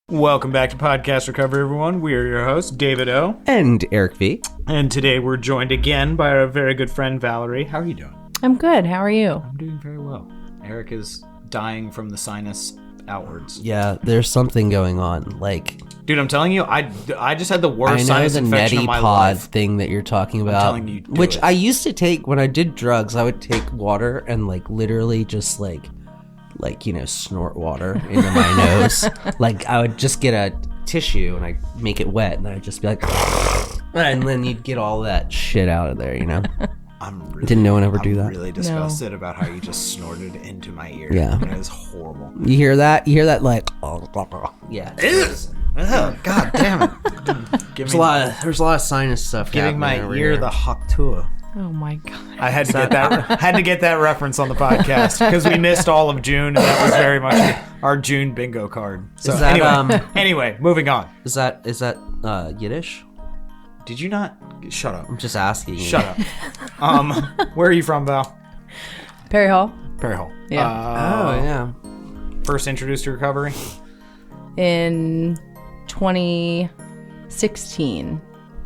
Welcome back to Podcast Recovery, everyone. We are your hosts, David O. And Eric V. And today we're joined again by our very good friend, Valerie. How are you doing? I'm good. How are you? I'm doing very well. Eric is dying from the sinus outwards. Yeah, there's something going on. Dude, I'm telling you, I just had the worst sinus infection of my pod life. Thing that you're talking about. I'm telling you, which I used to take when I did drugs. I would take water and literally just snort water into my nose. I would just get a tissue and I'd make it wet and I'd just be like, and then you'd get all that shit out of there, Didn't no one ever do that? I'm really disgusted about how you just snorted into my ear. Yeah. It was horrible. You hear that? Yeah. Oh, God damn it. There's a lot of sinus stuff giving my over ear here. the hawk tour. Oh my God. I had to get that reference on the podcast because we missed all of June and that was very much our June bingo card. So Is that, anyway, moving on. Is that Yiddish? Did you not? Shut up. I'm just asking. Shut up. Where are you from, Val? Perry Hall. Perry Hall. Yeah. Yeah. First introduced to recovery? In 2016.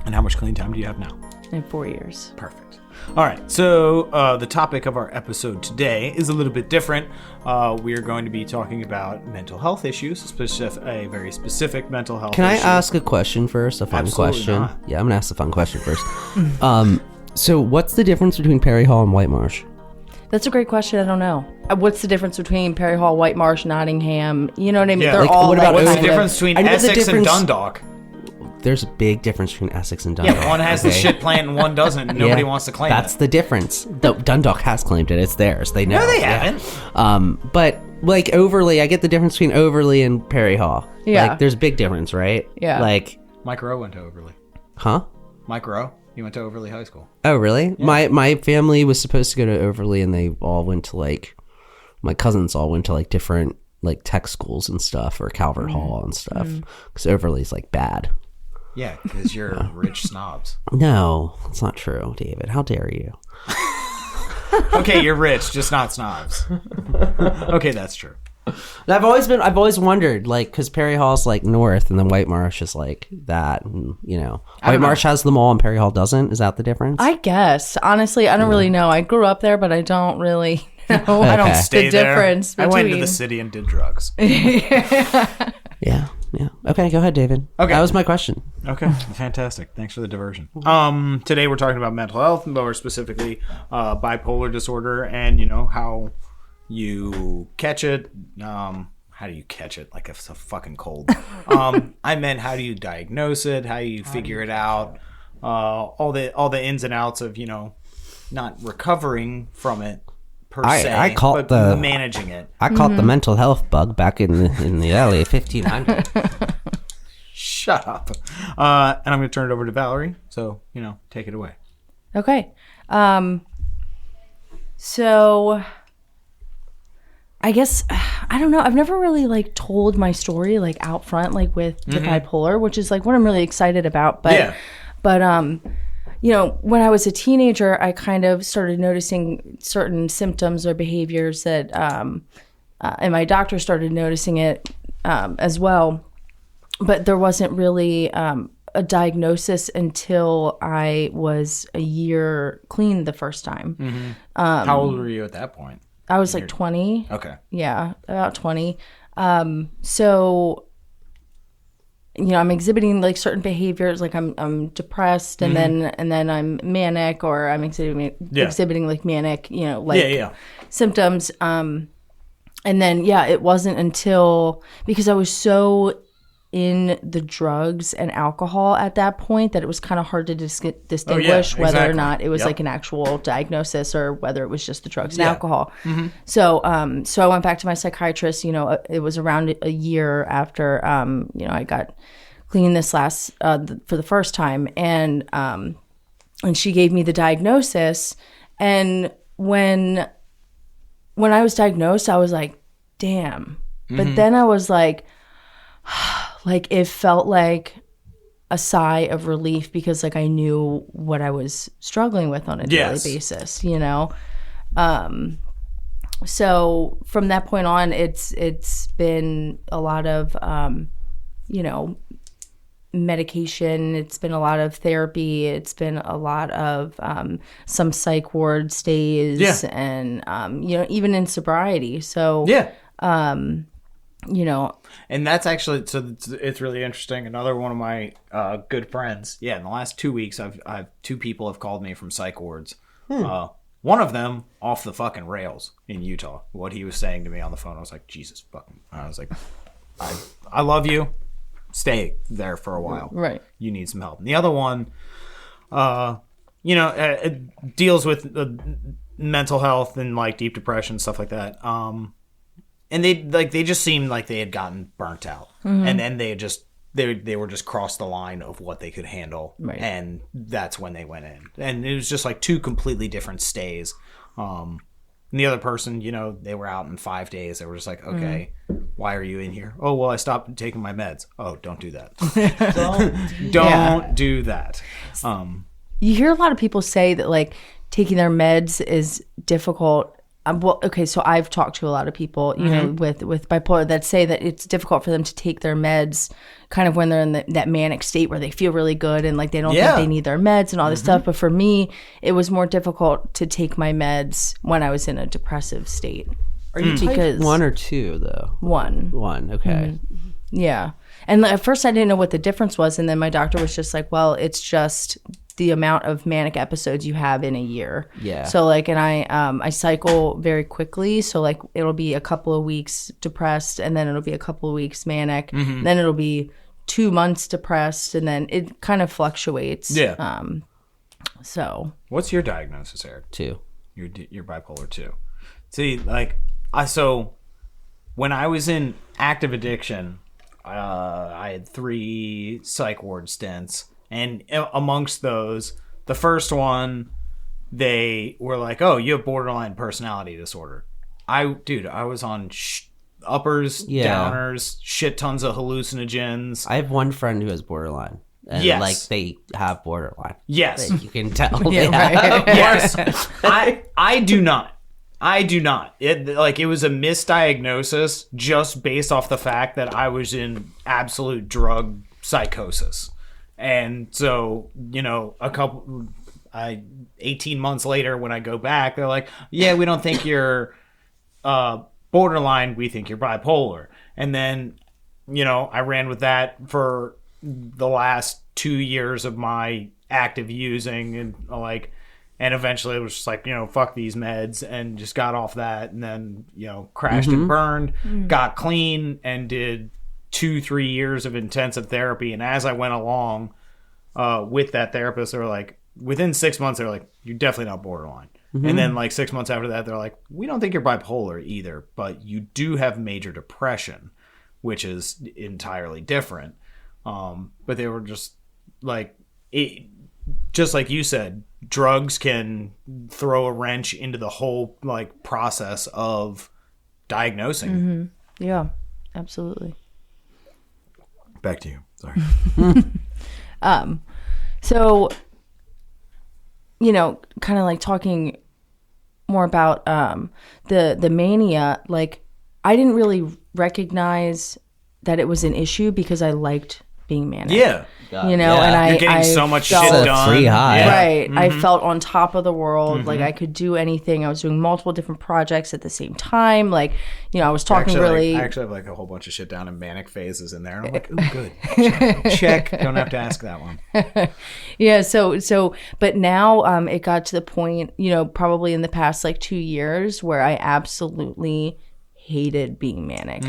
And how much clean time do you have now? In 4 years. Perfect. All right, so the topic of our episode today is a little bit different. We are going to be talking about mental health issues, a very specific mental health issue. Can I ask a question first? A fun Absolutely question? not. Yeah, I'm going to ask the fun question first. So what's the difference between Perry Hall and White Marsh? That's a great question. I don't know. What's the difference between Perry Hall, White Marsh, Nottingham? You know what I mean? Yeah. They're all what's the difference between Essex and Dundalk? There's a big difference between Essex and Dundalk. Yeah, one has the shit plant and one doesn't, and nobody wants to claim That's the difference. Dundalk has claimed it. It's theirs. They know. No, they haven't. But Overley, I get the difference between Overley and Perry Hall. Yeah. There's a big difference, right? Yeah. Mike Rowe went to Overley. Huh? Mike Rowe? He went to Overley High School. Oh, really? Yeah. My family was supposed to go to Overley, and they all went to my cousins all went to different tech schools and stuff, or Calvert Hall and stuff, because Overley's bad. Yeah, because you're rich snobs. No, that's not true, David. How dare you? Okay, you're rich, just not snobs. Okay, that's true. I've always wondered, because Perry Hall's north, and then White Marsh is that, and White Marsh has them all, and Perry Hall doesn't. Is that the difference? I guess. Honestly, I don't really know. I grew up there, but I don't really know. Okay. I don't Stay the there. difference between. I went to the city and did drugs. Yeah. Okay, go ahead, David. Okay. That was my question. Okay, fantastic. Thanks for the diversion. Today we're talking about mental health, more specifically bipolar disorder, and how you catch it. How do you catch it? Like if it's a fucking cold. I meant how do you diagnose it? How you figure it out? All the ins and outs of not recovering from it per se, but managing it. I caught the mental health bug back in the early 1500s. Shut up. And I'm going to turn it over to Valerie. So, take it away. Okay. So I guess, I don't know. I've never really told my story out front, with the bipolar, which is what I'm really excited about. But, when I was a teenager, I kind of started noticing certain symptoms or behaviors that, and my doctor started noticing it as well. But there wasn't really a diagnosis until I was a year clean the first time. Mm-hmm. How old were you at that point? I was 20. Okay. Yeah, about 20. So, I'm exhibiting certain behaviors, I'm depressed, and then I'm manic, or I'm exhibiting manic, symptoms. And then it wasn't until, because I was so in the drugs and alcohol at that point that it was kind of hard to distinguish whether or not it was an actual diagnosis or whether it was just the drugs and alcohol. Mm-hmm. So I went back to my psychiatrist. It was around a year after I got clean this last for the first time, and she gave me the diagnosis. And when I was diagnosed, I was like, damn. But then I was like it felt like a sigh of relief, because I knew what I was struggling with on a daily basis, So from that point on, it's been a lot of, you know, medication. It's been a lot of therapy. It's been a lot of some psych ward stays, and you know, even in sobriety. So you know, and that's actually, so it's really interesting. Another one of my good friends. Yeah, in the last 2 weeks, I've 2 people have called me from psych wards. One of them off the fucking rails in Utah. What he was saying to me on the phone, I was like, Jesus fucking. I was like, I love you. Stay there for a while. Right. You need some help. And the other one, you know, it deals with mental health and like deep depression, stuff like that. And they just seemed like they had gotten burnt out, and then they were just crossed the line of what they could handle, and that's when they went in. And it was just like 2 completely different stays. And the other person, you know, they were out in 5 days. They were just like, okay, why are you in here? Oh, well, I stopped taking my meds. Oh, don't do that. don't do that. You hear a lot of people say that like taking their meds is difficult. Well, okay, so I've talked to a lot of people, you know, with bipolar that say that it's difficult for them to take their meds kind of when they're in that manic state where they feel really good and like they don't think they need their meds and all this stuff. But for me, it was more difficult to take my meds when I was in a depressive state. Are you type 1 or 2 though? 1. 1, okay. Yeah. And at first I didn't know what the difference was. And then my doctor was just like, well, it's just the amount of manic episodes you have in a year. Yeah. So like, and I cycle very quickly. So like it'll be a couple of weeks depressed and then it'll be a couple of weeks manic. Then it'll be 2 months depressed and then it kind of fluctuates. Yeah. So. What's your diagnosis, Eric? 2. You're bipolar 2. See, like, so when I was in active addiction, I had 3 psych ward stints. And amongst those, the first one, they were like, oh, you have borderline personality disorder. I was on uppers, downers, shit tons of hallucinogens. I have one friend who has borderline. And like they have borderline. Yes. Like, you can tell. Yes. I do not. It was a misdiagnosis just based off the fact that I was in absolute drug psychosis. And so, you know, 18 months later when I go back, they're like, yeah, we don't think you're borderline, we think you're bipolar. And then, you know, I ran with that for the last 2 years of my active using, and eventually it was just like, you know, fuck these meds, and just got off that, and then, you know, crashed and burned, got clean, and did 2-3 years of intensive therapy. And as I went along with that therapist, they were like, within 6 months, they're like, you're definitely not borderline. And then like 6 months after that, they're like, we don't think you're bipolar either, but you do have major depression, which is entirely different. But they were just like, just like you said, drugs can throw a wrench into the whole like process of diagnosing. Yeah, absolutely. Back to you. Sorry. So, you know, kind of like talking more about the mania, like I didn't really recognize that it was an issue because I liked being manic. Yeah. You know, and you're getting so much shit done. Free high. Yeah. Right. I felt on top of the world. Like I could do anything. I was doing multiple different projects at the same time. Like, you know, I was talking I actually have like a whole bunch of shit down in manic phases in there. And I'm like, ooh, good. Check. Don't have to ask that one. Yeah. So, but now it got to the point, you know, probably in the past like 2 years where I absolutely hated being manic.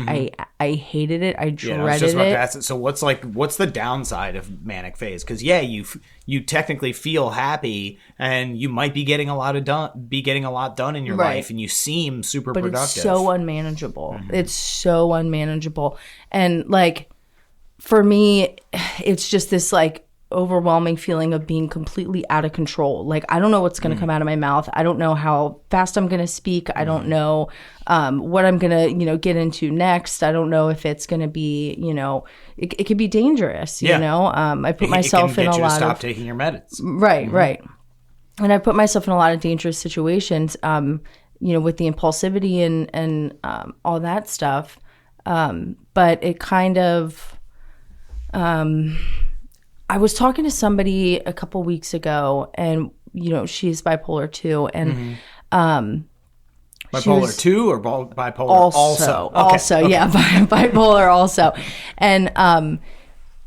I hated it. I dreaded I was just about it. to ask it. So what's the downside of manic phase? Because you technically feel happy and you might be getting a lot done in your life, and you seem super productive. But it's so unmanageable. It's so unmanageable. And like for me, it's just this like overwhelming feeling of being completely out of control. Like I don't know what's going to come out of my mouth. I don't know how fast I'm going to speak. I don't know what I'm going to, you know, get into next. I don't know if it's going to be, you know, it could be dangerous, you know. I put myself in a lot of stop taking your meds. Right. And I put myself in a lot of dangerous situations. with the impulsivity and all that stuff. But it kind of, I was talking to somebody a couple weeks ago, and she's bipolar too, and bipolar 2 or bipolar also? Okay. Yeah, bipolar also, and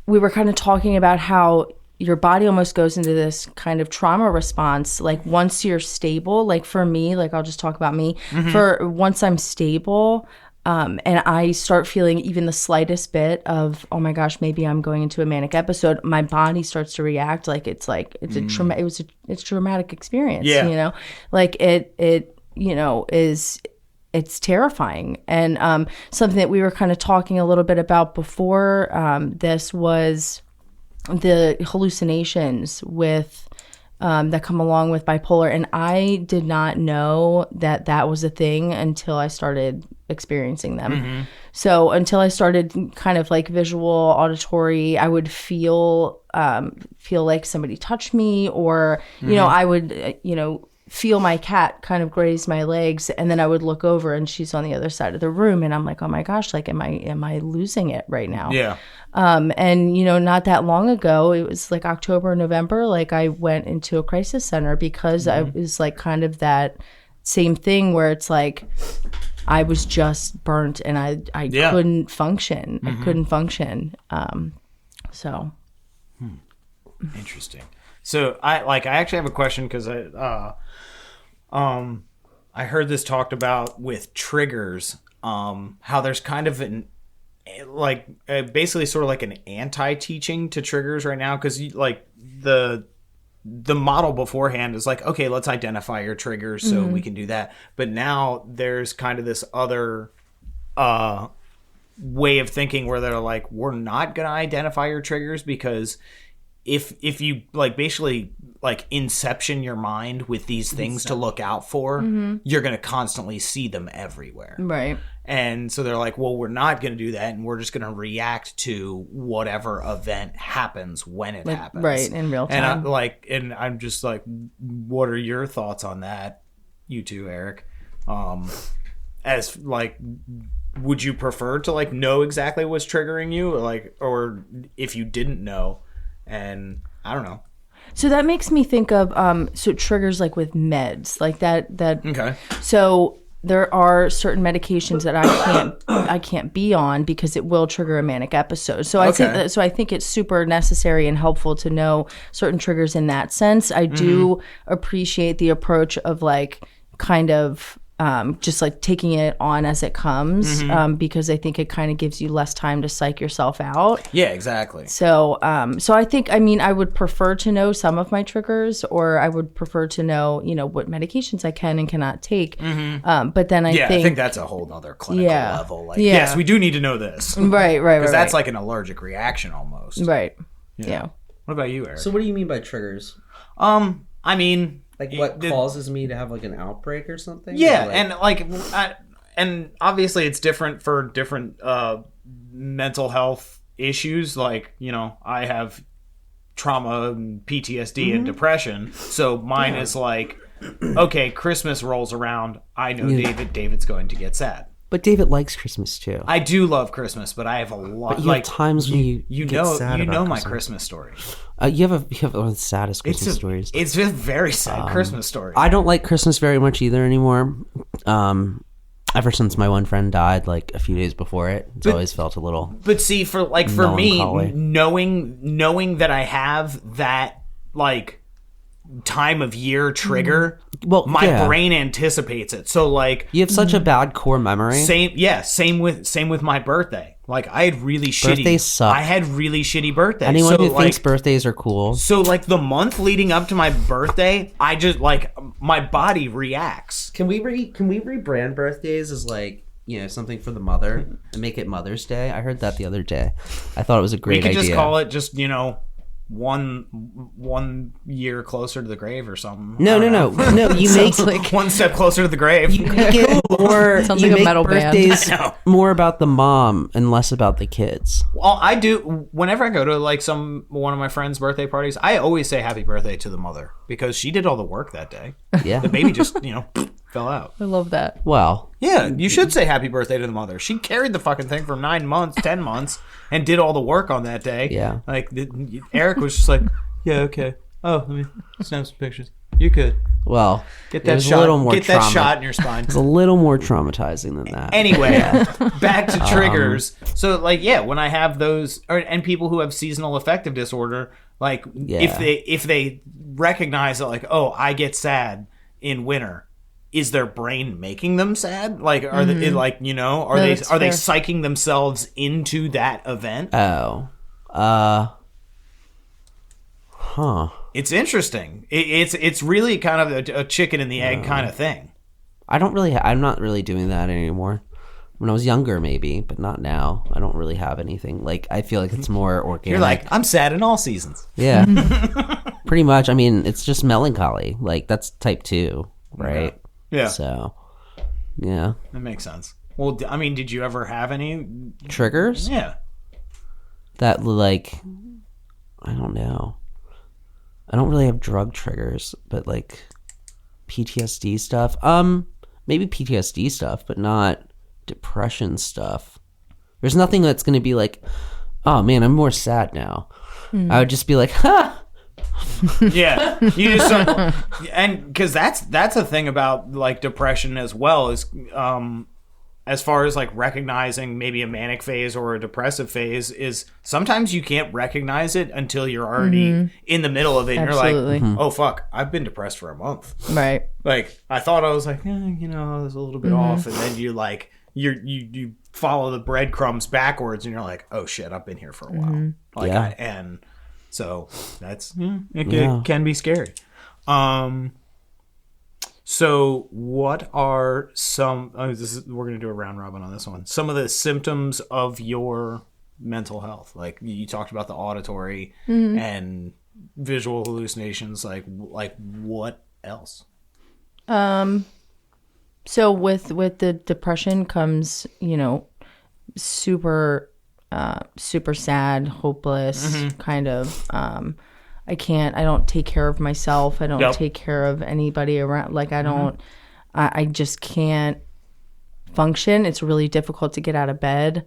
we were kind of talking about how your body almost goes into this kind of trauma response. Like once you're stable, like for me, like I'll just talk about me. For once I'm stable, and I start feeling even the slightest bit of, oh my gosh, maybe I'm going into a manic episode, my body starts to react like it's a traumatic experience. Yeah. Like it it's terrifying. And something that we were kind of talking a little bit about before this was the hallucinations with that come along with bipolar, and I did not know that was a thing until I started experiencing them. So until I started kind of like visual, auditory, I would feel like somebody touched me, or I would feel my cat kind of graze my legs, and then I would look over and she's on the other side of the room, and I'm like, oh my gosh, like am I losing it right now? Yeah. And not that long ago, it was like October, November, like I went into a crisis center because I was like kind of that same thing where it's like I was just burnt and I couldn't function. I couldn't function. So interesting. So I actually have a question, because I heard this talked about with triggers, how there's kind of an basically sort of like an anti-teaching to triggers right now, because like the model beforehand is like, okay, let's identify your triggers so we can do that. But now there's kind of this other way of thinking where they're like, we're not going to identify your triggers, because if you like basically like inception your mind with these things to look out for, you're going to constantly see them everywhere. right. And so they're like, well, we're not going to do that, and we're just going to react to whatever event happens when it happens. Right, in real time. And I'm just like, what are your thoughts on that, you two, Eric? As like, would you prefer to like know exactly what's triggering you, or if you didn't know, and I don't know. So that makes me think of so triggers like with meds, like that. Okay. So there are certain medications that I can't be on because it will trigger a manic episode. So I think it's super necessary and helpful to know certain triggers in that sense. I do appreciate the approach of like kind of just like taking it on as it comes, because I think it kind of gives you less time to psych yourself out. Yeah, exactly. So I think, I would prefer to know some of my triggers, or I would prefer to know, what medications I can and cannot take. But then I think that's a whole other clinical level. Like, Yeah. yes, we do need to know this. Right. Because that's like an allergic reaction almost. Right. Yeah. What about you, Eric? So what do you mean by triggers? I mean, Like what causes me to have like an outbreak or something? Yeah, or like... and obviously it's different for different mental health issues. Like, I have trauma and PTSD and depression. So mine is like, okay, Christmas rolls around, I know David's going to get sad. But David likes Christmas too. I do love Christmas, but I have a lot. But you have times when you get sad about my Christmas. Christmas story. You have one of the saddest Christmas stories. It's a very sad Christmas story. I don't like Christmas very much either anymore. Ever since my one friend died, like a few days before it, it's always felt a little. But see, for me, knowing that I have that like time of year trigger, my brain anticipates it. So like, you have such a bad core memory. Same with my birthday. Like I had really Birthdays suck. I had really shitty birthdays. Anyone who thinks birthdays are cool. So like the month leading up to my birthday, I just like my body reacts. Can we rebrand birthdays as like, something for the mother and make it Mother's Day? I heard that the other day. I thought it was a great idea. We could just call it just, one year closer to the grave or something. No. You make like one step closer to the grave. You make it more. Sounds you like a make metal birthdays band. more about the mom and less about the kids. Well, I do. Whenever I go to like one of my friends' birthday parties, I always say happy birthday to the mother because she did all the work that day. Yeah, the baby just fell out. I love that. Well, Yeah, you should say happy birthday to the mother. She carried the fucking thing for 9 months, 10 months, and did all the work on that day. Yeah. Like, Eric was just like, yeah, okay. Oh, let me snap some pictures. You could. well, Get it that was shot. a little more Get that shot in your spine. It's a little more traumatizing than that. Anyway, back to triggers. So, like, yeah, when I have those, and people who have seasonal affective disorder, like, if they recognize that, like, oh, I get sad in winter, is their brain making them sad? Like, are they like, you know, are they psyching themselves into that event? Oh, huh. It's interesting. It's really kind of a chicken and the egg kind of thing. I'm not really doing that anymore. When I was younger, maybe, but not now. I don't really have anything. Like, I feel like it's more organic. You're like, I'm sad in all seasons. Yeah, pretty much. I mean, it's just melancholy. Like, that's type 2, right? Yeah. So, yeah. That makes sense. Well, I mean, did you ever have any Triggers? Yeah. That, like, I don't know. I don't really have drug triggers, but, like, PTSD stuff. Maybe PTSD stuff, but not depression stuff. There's nothing that's going to be like, oh man, I'm more sad now. I would just be like, ha. Yeah, you just and because that's a thing about like depression as well, is as far as like recognizing maybe a manic phase or a depressive phase, is sometimes you can't recognize it until you're already in the middle of it. And Absolutely. you're like, oh fuck, I've been depressed for a month. Right. Like, I thought I was like, you know, I was a little bit off, and then you like you follow the breadcrumbs backwards, and you're like, oh shit, I've been here for a while. Like, Yeah. and so that's it can be scary. So what are some? We're gonna do a round robin on this one. Some of the symptoms of your mental health, like you talked about the auditory and visual hallucinations. Like what else? So with the depression comes, you know, super sad, hopeless, kind of. I don't take care of myself. I don't take care of anybody around. Like I just can't function. It's really difficult to get out of bed.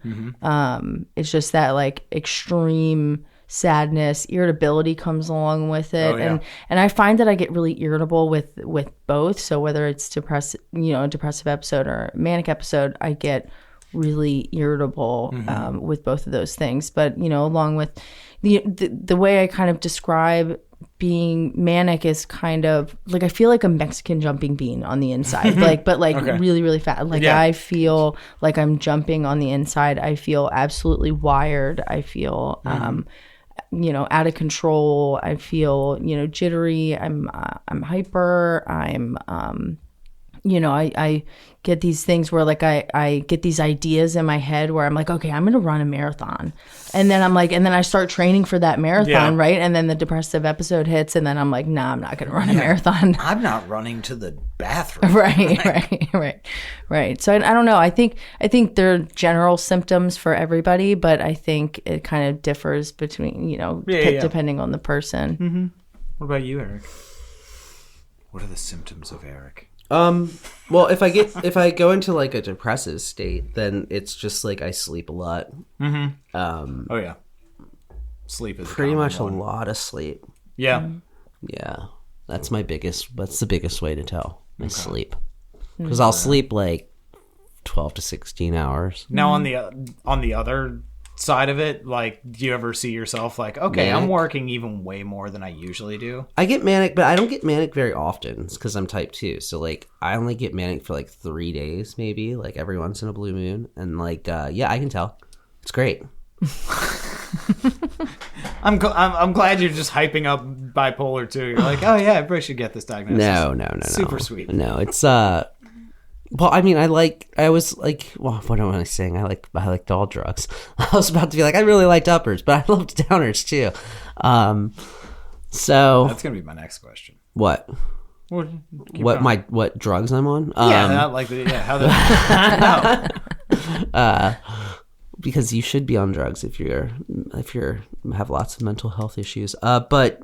It's just that like extreme sadness, irritability comes along with it. And I find that I get really irritable with both. So whether it's a depressive episode or a manic episode, I get really irritable with both of those things. But, you know, along with the way I kind of describe being manic is kind of like, I feel like a Mexican jumping bean on the inside, really, really fast. Like I feel like I'm jumping on the inside. I feel absolutely wired. I feel, you know, out of control. I feel, you know, jittery. I'm hyper. You know, I get these things where like I get these ideas in my head where I'm like, okay, I'm going to run a marathon. And then I'm like, and then I start training for that marathon, right? And then the depressive episode hits and then I'm like, nah, I'm not going to run a marathon. I'm not running to the bathroom. Right. So I don't know. I think they're general symptoms for everybody, but I think it kind of differs between, you know, depending on the person. What about you, Eric? What are the symptoms of Eric? Well, if I go into like a depressive state, then it's just like I sleep a lot. Sleep is pretty much a lot of sleep. Yeah. Yeah. That's the biggest way to tell. I sleep. Because I'll sleep like 12 to 16 hours. Now on the other side of it, like, do you ever see yourself like, okay, manic? I'm working even way more than I usually do? I get manic, but I don't get manic very often. It's because I'm type 2. So like I only get manic for like 3 days maybe, like every once in a blue moon. And like I can tell. It's great. I'm glad you're just hyping up bipolar too. You're like, oh yeah, everybody should get this diagnosis. No. Super sweet. No, it's well, I mean, what am I saying? I liked all drugs. I was about to be like, I really liked uppers, but I loved downers too. So that's gonna be my next question. What? What drugs I'm on? How the because you should be on drugs if you're have lots of mental health issues. But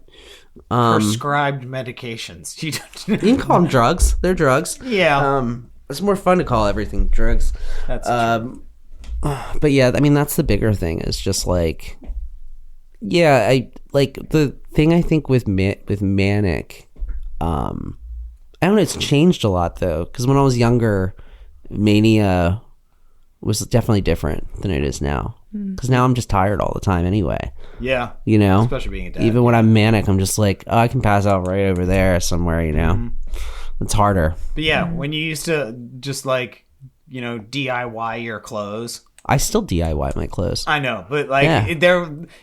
Prescribed medications. you can call them drugs. They're drugs. Yeah. It's more fun to call everything drugs. That's true. But yeah, I mean, that's the bigger thing is just like, yeah, I like the thing I think with manic, I don't know, it's changed a lot though. Cause when I was younger, mania was definitely different than it is now. Cause now I'm just tired all the time anyway. Yeah. You know, especially being a dad. even when I'm manic, I'm just like, oh, I can pass out right over there somewhere, you know, it's harder. But yeah, when you used to just like, you know, DIY your clothes. I still DIY my clothes. I know, but like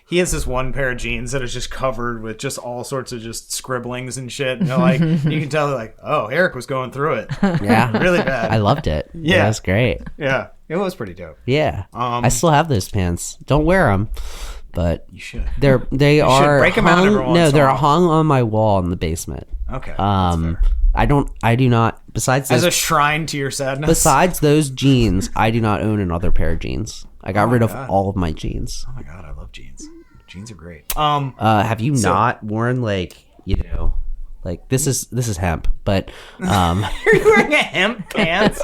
he has this one pair of jeans that is just covered with just all sorts of just scribblings and shit. And like you can tell, like, oh, Eric was going through it. Yeah, really bad. I loved it. Yeah, it was great. Yeah, it was pretty dope. Yeah, I still have those pants. Don't wear them, but you should. They are break them out every once in a they're while. hung on my wall in the basement. Okay. That's fair. I do not. Besides as those, a shrine to your sadness. besides those jeans, I do not own another pair of jeans. I got rid of all of my jeans. Oh my god, I love jeans. Jeans are great. Have you not worn like, you know, like this is hemp, but You're wearing a hemp pants?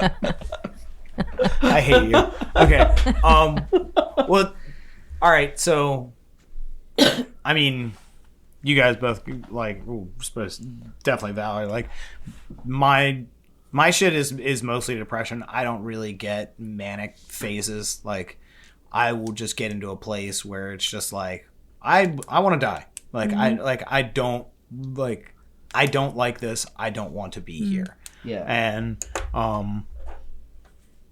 I hate you. Okay. Well, all right. So, I mean, you guys both like definitely Valerie. Like my shit is mostly depression. I don't really get manic phases. Like I will just get into a place where it's just like I want to die. Like I don't like this. I don't want to be here. Yeah.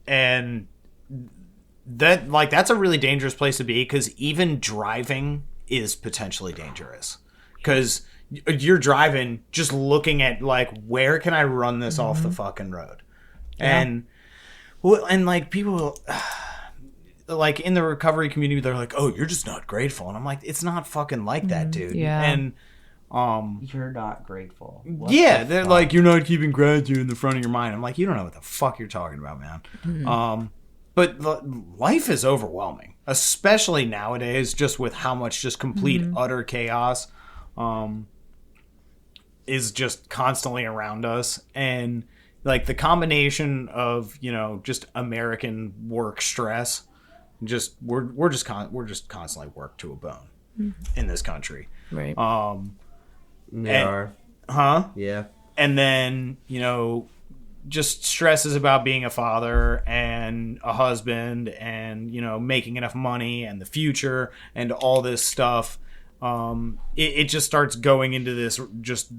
And that like that's a really dangerous place to be because even driving is potentially dangerous because you're driving just looking at like where can I run this off the fucking road. And like people like in the recovery community they're like, oh, you're just not grateful, and I'm like, it's not fucking like that, dude. Yeah. And you're not grateful. they're like, you're not keeping gratitude in the front of your mind. I'm like, you don't know what the fuck you're talking about, man. But life is overwhelming, especially nowadays, just with how much just complete utter chaos is just constantly around us. And like the combination of, you know, just American work stress, just we're just constantly worked to a bone in this country. Right. Yeah. And then, you know, just stresses about being a father and a husband and, you know, making enough money and the future and all this stuff. It just starts going into this just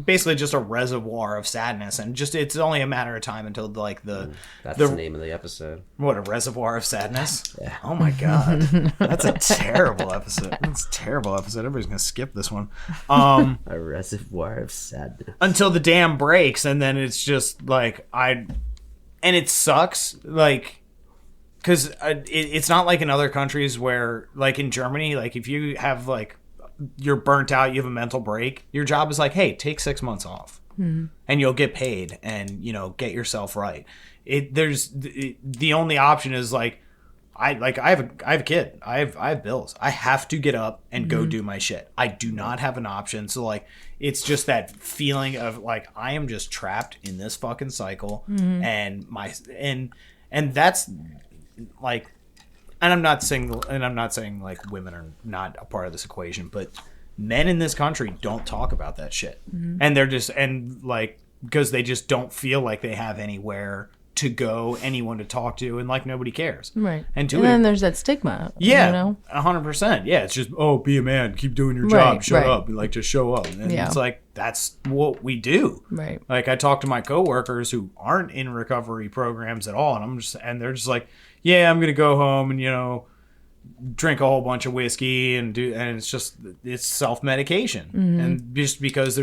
basically just a reservoir of sadness, and just it's only a matter of time until like that's the name of the episode. What, a reservoir of sadness? Yeah. Oh my god, that's a terrible episode. That's a terrible episode. Everybody's gonna skip this one. A reservoir of sadness Until the dam breaks, and then it's just like and it sucks, like because it's not like in other countries where, like in Germany, like if you have like you're burnt out, you have a mental break, your job is like, hey, take 6 months off and you'll get paid and, you know, get yourself right. The only option is like I have a kid, I have bills, I have to get up and go do my shit. I do not have an option. So like it's just that feeling of like I am just trapped in this fucking cycle and that's like, and I'm not saying like women are not a part of this equation, but men in this country don't talk about that shit. And they're just, and like, because they just don't feel like they have anywhere to go, anyone to talk to, and like nobody cares. Right. And then there's that stigma. Yeah. You know? 100%. Yeah. It's just, oh, be a man, keep doing your job, shut up, and like just show up. And it's like, that's what we do. Right. Like I talk to my coworkers who aren't in recovery programs at all, and they're just like, yeah, I'm gonna go home and, you know, drink a whole bunch of whiskey and it's self-medication. And just because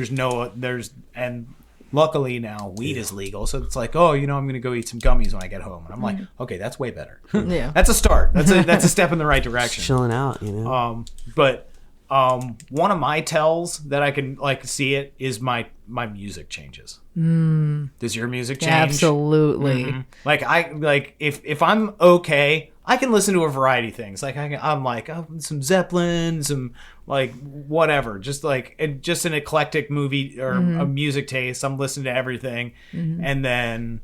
and luckily now weed is legal, so it's like, oh, you know, I'm gonna go eat some gummies when I get home, and I'm like, okay, that's way better. Yeah. That's a start. That's a step in the right direction. chilling out, you know. But one of my tells that I can like see it is my music changes. Does your music change? Absolutely. Like if I'm okay, I can listen to a variety of things. Like I'm like some Zeppelin, some like whatever, just like just an eclectic movie or a music taste. I'm listening to everything, and then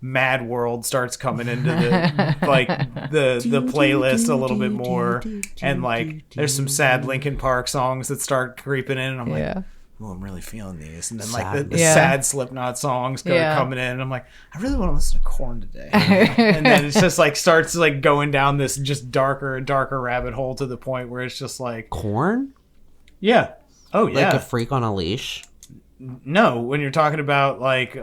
Mad World starts coming into the like the playlist a little bit more, and like there's some sad Linkin Park songs that start creeping in, and I'm like, oh, I'm really feeling these. And then like the sad Slipknot songs coming in, and I'm like, I really want to listen to Korn today. And then it's just like starts like going down this just darker and darker rabbit hole to the point where it's just like Korn? Yeah. Oh yeah. Like a freak on a leash? No, when you're talking about like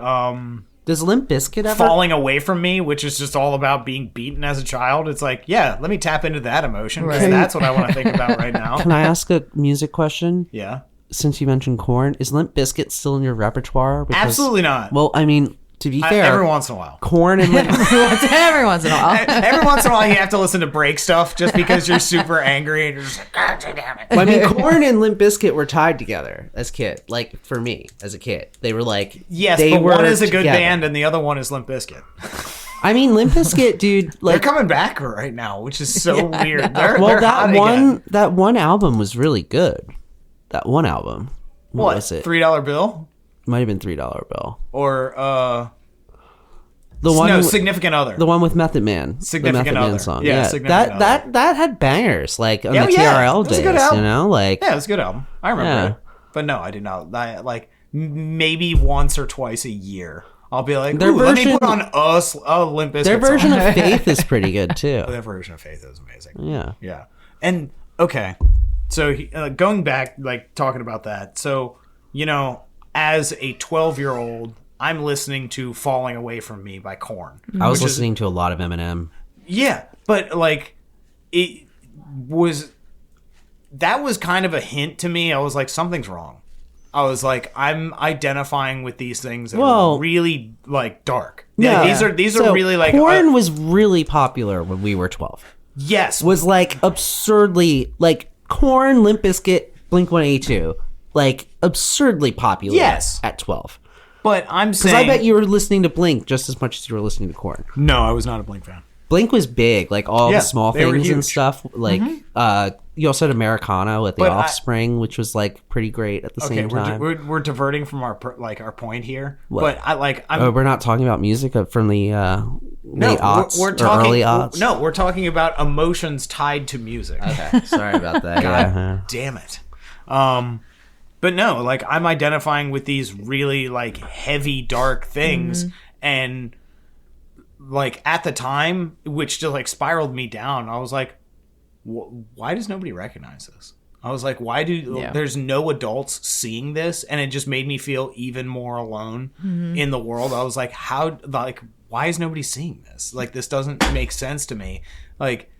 does Limp Bizkit ever Falling Away From Me, which is just all about being beaten as a child, it's like, yeah, let me tap into that emotion because that's what I want to think about right now. Can I ask a music question? Yeah. Since you mentioned Korn, is Limp Bizkit still in your repertoire? Because, absolutely not. Well, I mean, to be fair, every once in a while. Korn and Limp Every once in a while. Every once in a while you have to listen to break stuff just because you're super angry and you're just like, God damn it. Well, I mean, Korn and Limp Bizkit were tied together as kid. Like, for me, as a kid. They were like... Yes, they but were one is a good together. band and the other one is Limp Bizkit. I mean, Limp Bizkit, dude, like... They're coming back right now, which is so weird. They're that hot again. one album was really good. That one album. What was it? $3 Bill? Might have been $3 Bill. Or, the one no, Significant Other. The one with Method Man. Significant the Method Other. Man song. Yeah, Significant Other. That had bangers, like on Yeah, the yeah. TRL It was days, a good album. you know? Like, yeah, it was a good album. I remember it. But no, I did not. Like, maybe once or twice a year, I'll be like, let me put on a Limp Bizkit Their version song. of Faith is pretty good, too. Their version of Faith is amazing. Yeah. Yeah. And, okay. So, going back, like, talking about that. So, as a 12-year-old, I'm listening to Falling Away From Me by Korn. I was listening to a lot of Eminem. Yeah, but, like, that was kind of a hint to me. I was like, something's wrong. I was like, I'm identifying with these things that are really, like, dark. Yeah, these are really, like... Korn was really popular when we were 12. Yes. Was, like, absurdly... Like, Korn, Limp Bizkit, Blink-182... Like, absurdly popular at 12. But I'm saying... Because I bet you were listening to Blink just as much as you were listening to Korn. No, I was not a Blink fan. Blink was big. Like, all the small things and stuff. Like, you also had Americana with The Offspring, which was, like, pretty great at the same time. We're diverting from our point here. What? But, we're not talking about music from the late aughts we're talking, early aughts? No, we're taling about emotions tied to music. Okay, sorry about that. God damn it. But no, like, I'm identifying with these really, like, heavy, dark things. And, like, at the time, which just, like, spiraled me down, I was like, why does nobody recognize this? I was like, there's no adults seeing this? And it just made me feel even more alone in the world. I was like, why is nobody seeing this? Like, this doesn't make sense to me. Like...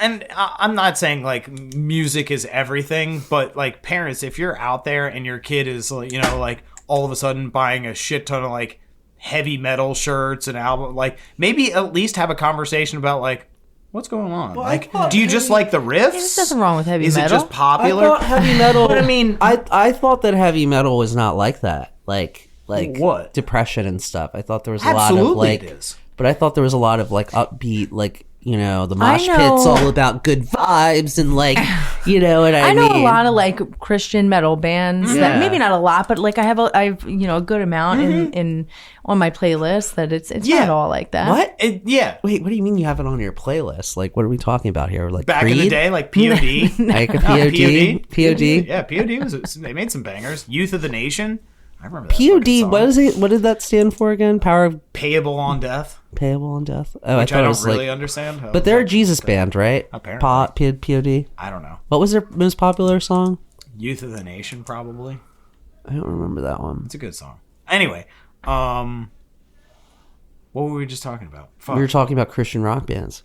And I'm not saying, like, music is everything, but, like, parents, if you're out there and your kid is, like, all of a sudden buying a shit ton of, like, heavy metal shirts and album, like, maybe at least have a conversation about, like, what's going on? Well, like, do you just like the riffs? There's nothing wrong with heavy metal. Is it just popular? I thought heavy metal... But I mean... I thought that heavy metal was not like that. Like what? Depression and stuff. I thought there was a lot of, like... It is. But I thought there was a lot of, like, upbeat, like... the mosh pit's all about good vibes and, like, you know what I mean? I know a lot of, like, Christian metal bands that maybe not a lot, but, like, I've a good amount in on my playlist that it's not all like that. What? Wait, what do you mean you have it on your playlist? Like, what are we talking about here? Like, back Creed? in the day, like POD. Like a POD? POD? Yeah, POD they made some bangers. Youth of the Nation. I remember that. POD, what is it? What did that stand for again? Power of... Payable on Death. Payable on Death? Oh, Which I thought I it was don't really like... understand. But they're a Jesus band, right? Apparently. POD? I don't know. What was their most popular song? Youth of the Nation, probably. I don't remember that one. It's a good song. Anyway, what were we just talking about? Fuck. We were talking about Christian rock bands.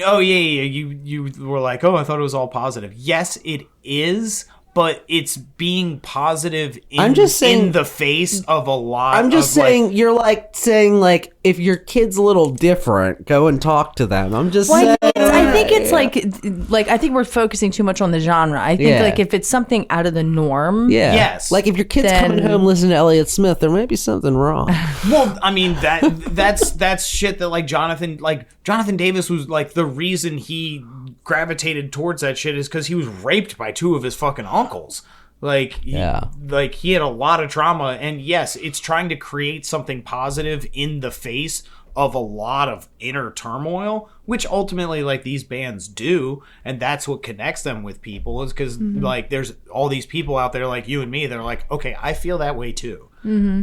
Oh, yeah. You were like, oh, I thought it was all positive. Yes, it is, but it's being positive in, I'm just saying, in the face of a lot. I'm just saying, you're like saying, like, if your kid's a little different, go and talk to them. I'm just saying. I think it's like I think we're focusing too much on the genre. I think like if it's something out of the norm. Yeah. Yes. Like if your kid's coming home listening to Elliott Smith, there may be something wrong. Well, I mean that's shit that like Jonathan Davis was like the reason he gravitated towards that shit is because he was raped by two of his fucking uncles. Like, he had a lot of trauma, and yes, it's trying to create something positive in the face of a lot of inner turmoil, which ultimately like these bands do, and that's what connects them with people is because like there's all these people out there like you and me that are like, okay, I feel that way too.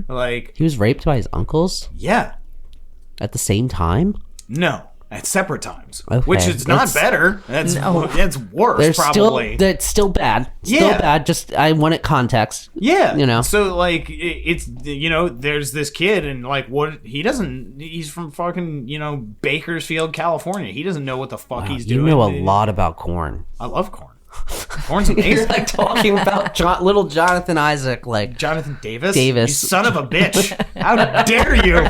Like He was raped by his uncles yeah, at the same time? no. At separate times, Okay, which is not better. That's worse, There's probably. That's still bad. Still bad. Just I wanted context. Yeah, you know. So like, it's there's this kid, and like, what he's from fucking Bakersfield, California. He doesn't know what the fuck he's doing. You know a lot about corn. I love corn. Corn's amazing. Like talking about little Jonathan Isaac, like Jonathan Davis. You son of a bitch! How dare you?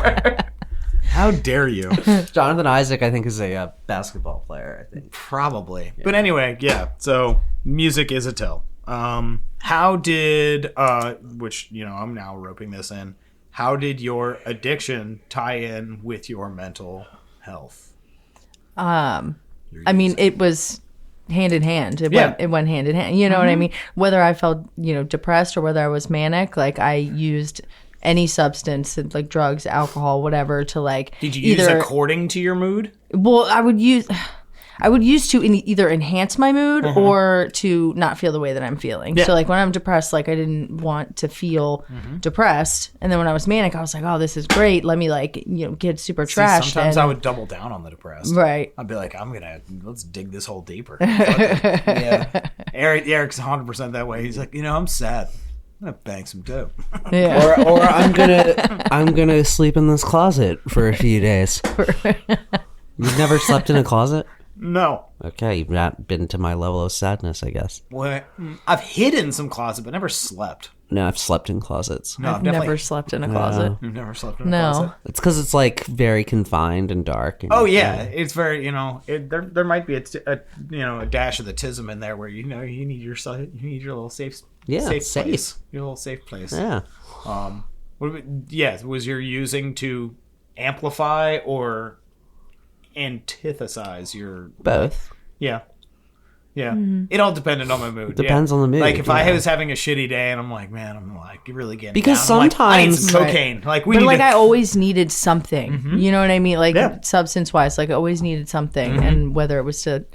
How dare you? Jonathan Isaac, I think, is a basketball player, I think. Probably. Yeah. But anyway, yeah. So music is a tell. How did, which, I'm now roping this in. How did your addiction tie in with your mental health? I mean, it was hand in hand. It went hand in hand. You know what I mean? Whether I felt, depressed or whether I was manic, like I used any substance, like drugs, alcohol, whatever, to like. Did you use according to your mood? Well, I would use to either enhance my mood or to not feel the way that I'm feeling. Yeah. So like when I'm depressed, like I didn't want to feel depressed, and then when I was manic, I was like, oh, this is great. Let me get super trashed. Sometimes I would double down on the depressed. Right. I'd be like, let's dig this hole deeper. Yeah. Eric's 100% that way. He's like, I'm sad. I'm gonna bang some dope. Yeah. or I'm gonna sleep in this closet for a few days. You've never slept in a closet? No. Okay, you've not been to my level of sadness, I guess. Well, I've hidden some closet, but never slept. No, I've slept in closets. No, I've never slept in a closet. You've never slept in a closet? It's because it's like very confined and dark. And, it's very, there might be a dash of the tism in there where you need your little safe place. Your little safe place. Yeah. Was your using to amplify or antithesize your both? Yeah. It all depended on my mood. Depends on the mood. Like if I was having a shitty day and I'm like, man, I'm like really getting because down. sometimes I need some cocaine. Like I always needed something. You know what I mean? Like substance wise, like I always needed something, and whether it was to,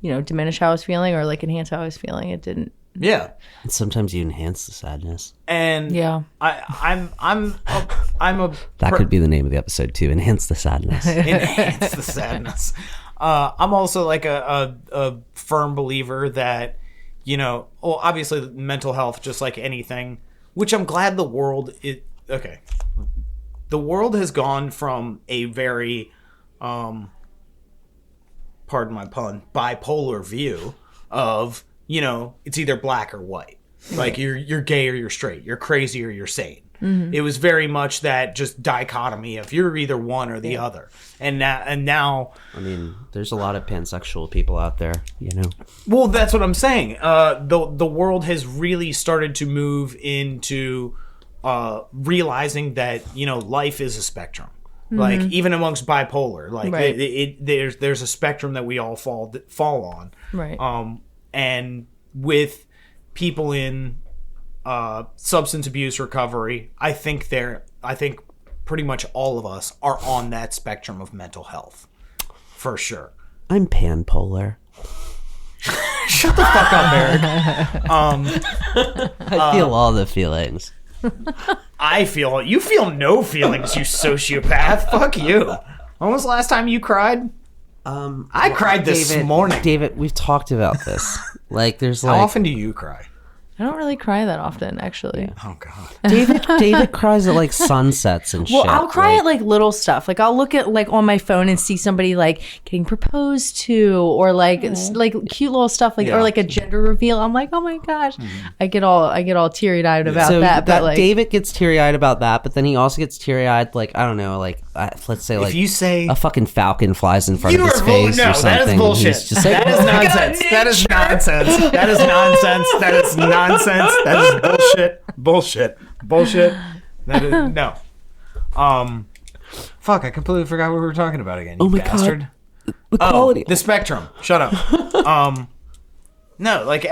diminish how I was feeling or like enhance how I was feeling, it didn't. Yeah. And sometimes you enhance the sadness. And I'm a that could be the name of the episode too. Enhance the sadness. Enhance the sadness. I'm also like a firm believer that, obviously mental health, just like anything, which I'm glad the world has gone from a very, pardon my pun, bipolar view of, it's either black or white. Like you're gay or you're straight, you're crazy or you're sane. It was very much that just dichotomy of you're either one or the other. And now I mean, there's a lot of pansexual people out there, Well, that's what I'm saying. The world has really started to move into realizing that, life is a spectrum. Like even amongst bipolar, like there's a spectrum that we all fall on. Right. And with people in substance abuse recovery, I think pretty much all of us are on that spectrum of mental health, for sure. I'm panpolar. Shut the fuck up, Eric. I feel all the feelings. You feel no feelings, you sociopath. Fuck you. When was the last time you cried? I cried this morning. David, we've talked about this. Like, there's How often do you cry? I don't really cry that often, actually. Oh God. David cries at like sunsets and Well, shit. I'll cry at like little stuff. Like I'll look at like on my phone and see somebody like getting proposed to, or like like cute little stuff, like or like a gender reveal. I'm like, oh my gosh, I get all teary eyed about so that. But like, David gets teary eyed about that, but then he also gets teary eyed, like I don't know, like let's say like If you say a fucking falcon flies in front you of his are face no, or something. that is bullshit. He's just like, That is nonsense. That is nonsense. That is nonsense. That is nonsense. That is bullshit. That is no. Fuck! I completely forgot what we were talking about again. You my bastard. God. The quality. The spectrum. Shut up. No, like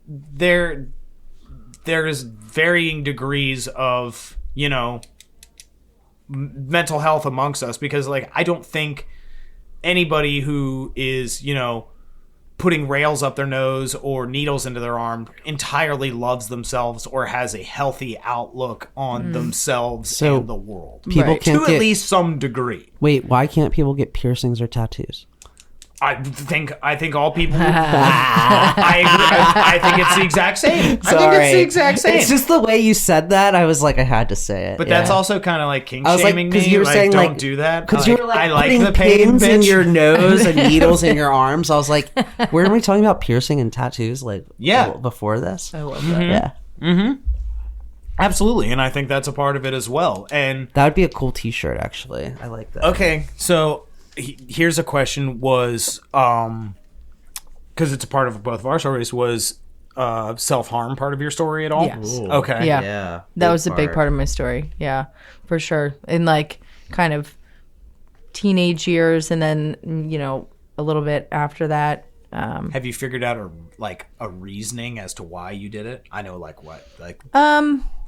there's varying degrees of mental health amongst us, because like I don't think anybody who is putting rails up their nose or needles into their arm entirely loves themselves or has a healthy outlook on themselves and the world. People can't to at least some degree. Wait, why can't people get piercings or tattoos? I think all people. I agree. I think it's the exact same. I think it's the exact same. It's just the way you said that. I was like, I had to say it. But that's also kind of like kink I was like, shaming because me. you were like, saying don't like do that. because you were like I like putting the pain, pins in bitch. your nose and needles in your arms. I was like, were we talking about piercing and tattoos? Like before this. I love that. Yeah. Absolutely, and I think that's a part of it as well. And That would be a cool T-shirt, actually. I like that. okay, so here's a question: was because it's a part of both of our stories, was self-harm part of your story at all? Yes. Ooh. Okay. Yeah. That was a big part of my story. Yeah, for sure. In like kind of teenage years, and then a little bit after that. Have you figured out a reasoning as to why you did it? I know,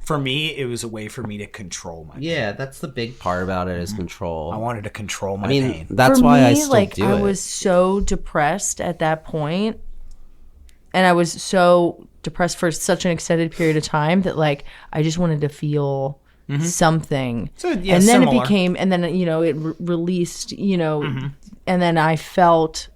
for me, it was a way for me to control my pain. Yeah, that's the big part about it is control. I wanted to control my pain. That's For why me, I still like, do I it. was so depressed at that point, and I was so depressed for such an extended period of time that like I just wanted to feel something. So, yeah, and then similar. it became, and then it released, and then I felt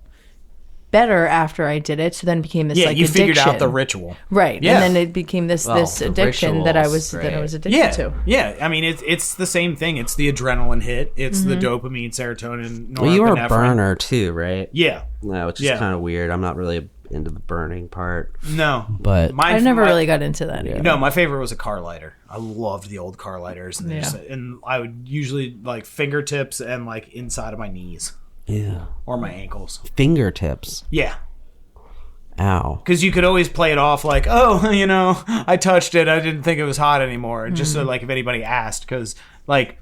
better after I did it. So then it became this like you addiction. figured out the ritual. Right. Yeah. And then it became this the addiction that I rituals, was addicted Yeah, to. yeah. I mean, it's the same thing. It's the adrenaline hit. It's the dopamine, serotonin, norepinephrine. Well, you were a burner too, right? Yeah. No, which is kind of weird. I'm not really into the burning part. No. But I never really got into that either. No, my favorite was a car lighter. I loved the old car lighters, and, and I would usually like fingertips and like inside of my knees. Yeah. Or my ankles. Fingertips. Yeah. Ow. Because you could always play it off like, oh, I touched it. I didn't think it was hot anymore. Just so, like, if anybody asked. Because, like,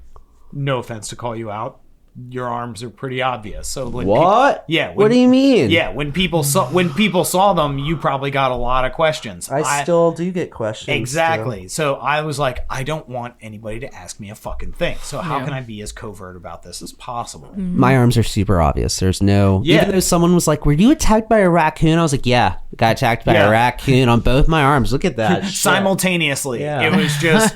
no offense to call you out, your arms are pretty obvious. So when What? What do you mean? Yeah, when people saw them, you probably got a lot of questions. I still do get questions. Exactly. So I was like, I don't want anybody to ask me a fucking thing. So how can I be as covert about this as possible? My arms are super obvious. There's no... Yeah. Even though someone was like, were you attacked by a raccoon? I was like, yeah. Got attacked by a raccoon on both my arms. Look at that. Simultaneously. Yeah. It was just,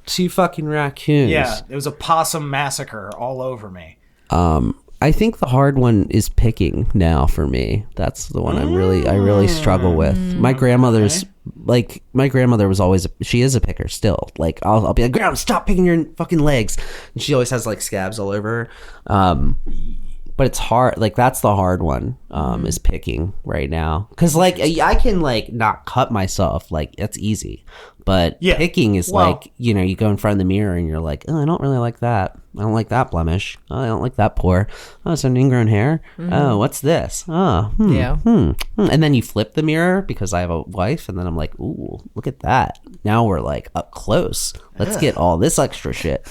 2 fucking raccoons. yeah, it was a possum massacre all over me. I think the hard one is picking now for me. That's the one I really struggle with. My grandmother's my grandmother was always she is a picker still. Like I'll be like, Grandma, stop picking your fucking legs. And she always has like scabs all over her. But it's hard. Like that's the hard one is picking right now. Because like I can like not cut myself. Like it's easy. But picking is like, you go in front of the mirror and you're like, oh, I don't really like that. I don't like that blemish. Oh, I don't like that pore. Oh, it's an ingrown hair. Oh, what's this? Oh, And then you flip the mirror because I have a wife. And then I'm like, ooh, look at that. Now we're like up close. Let's get all this extra shit.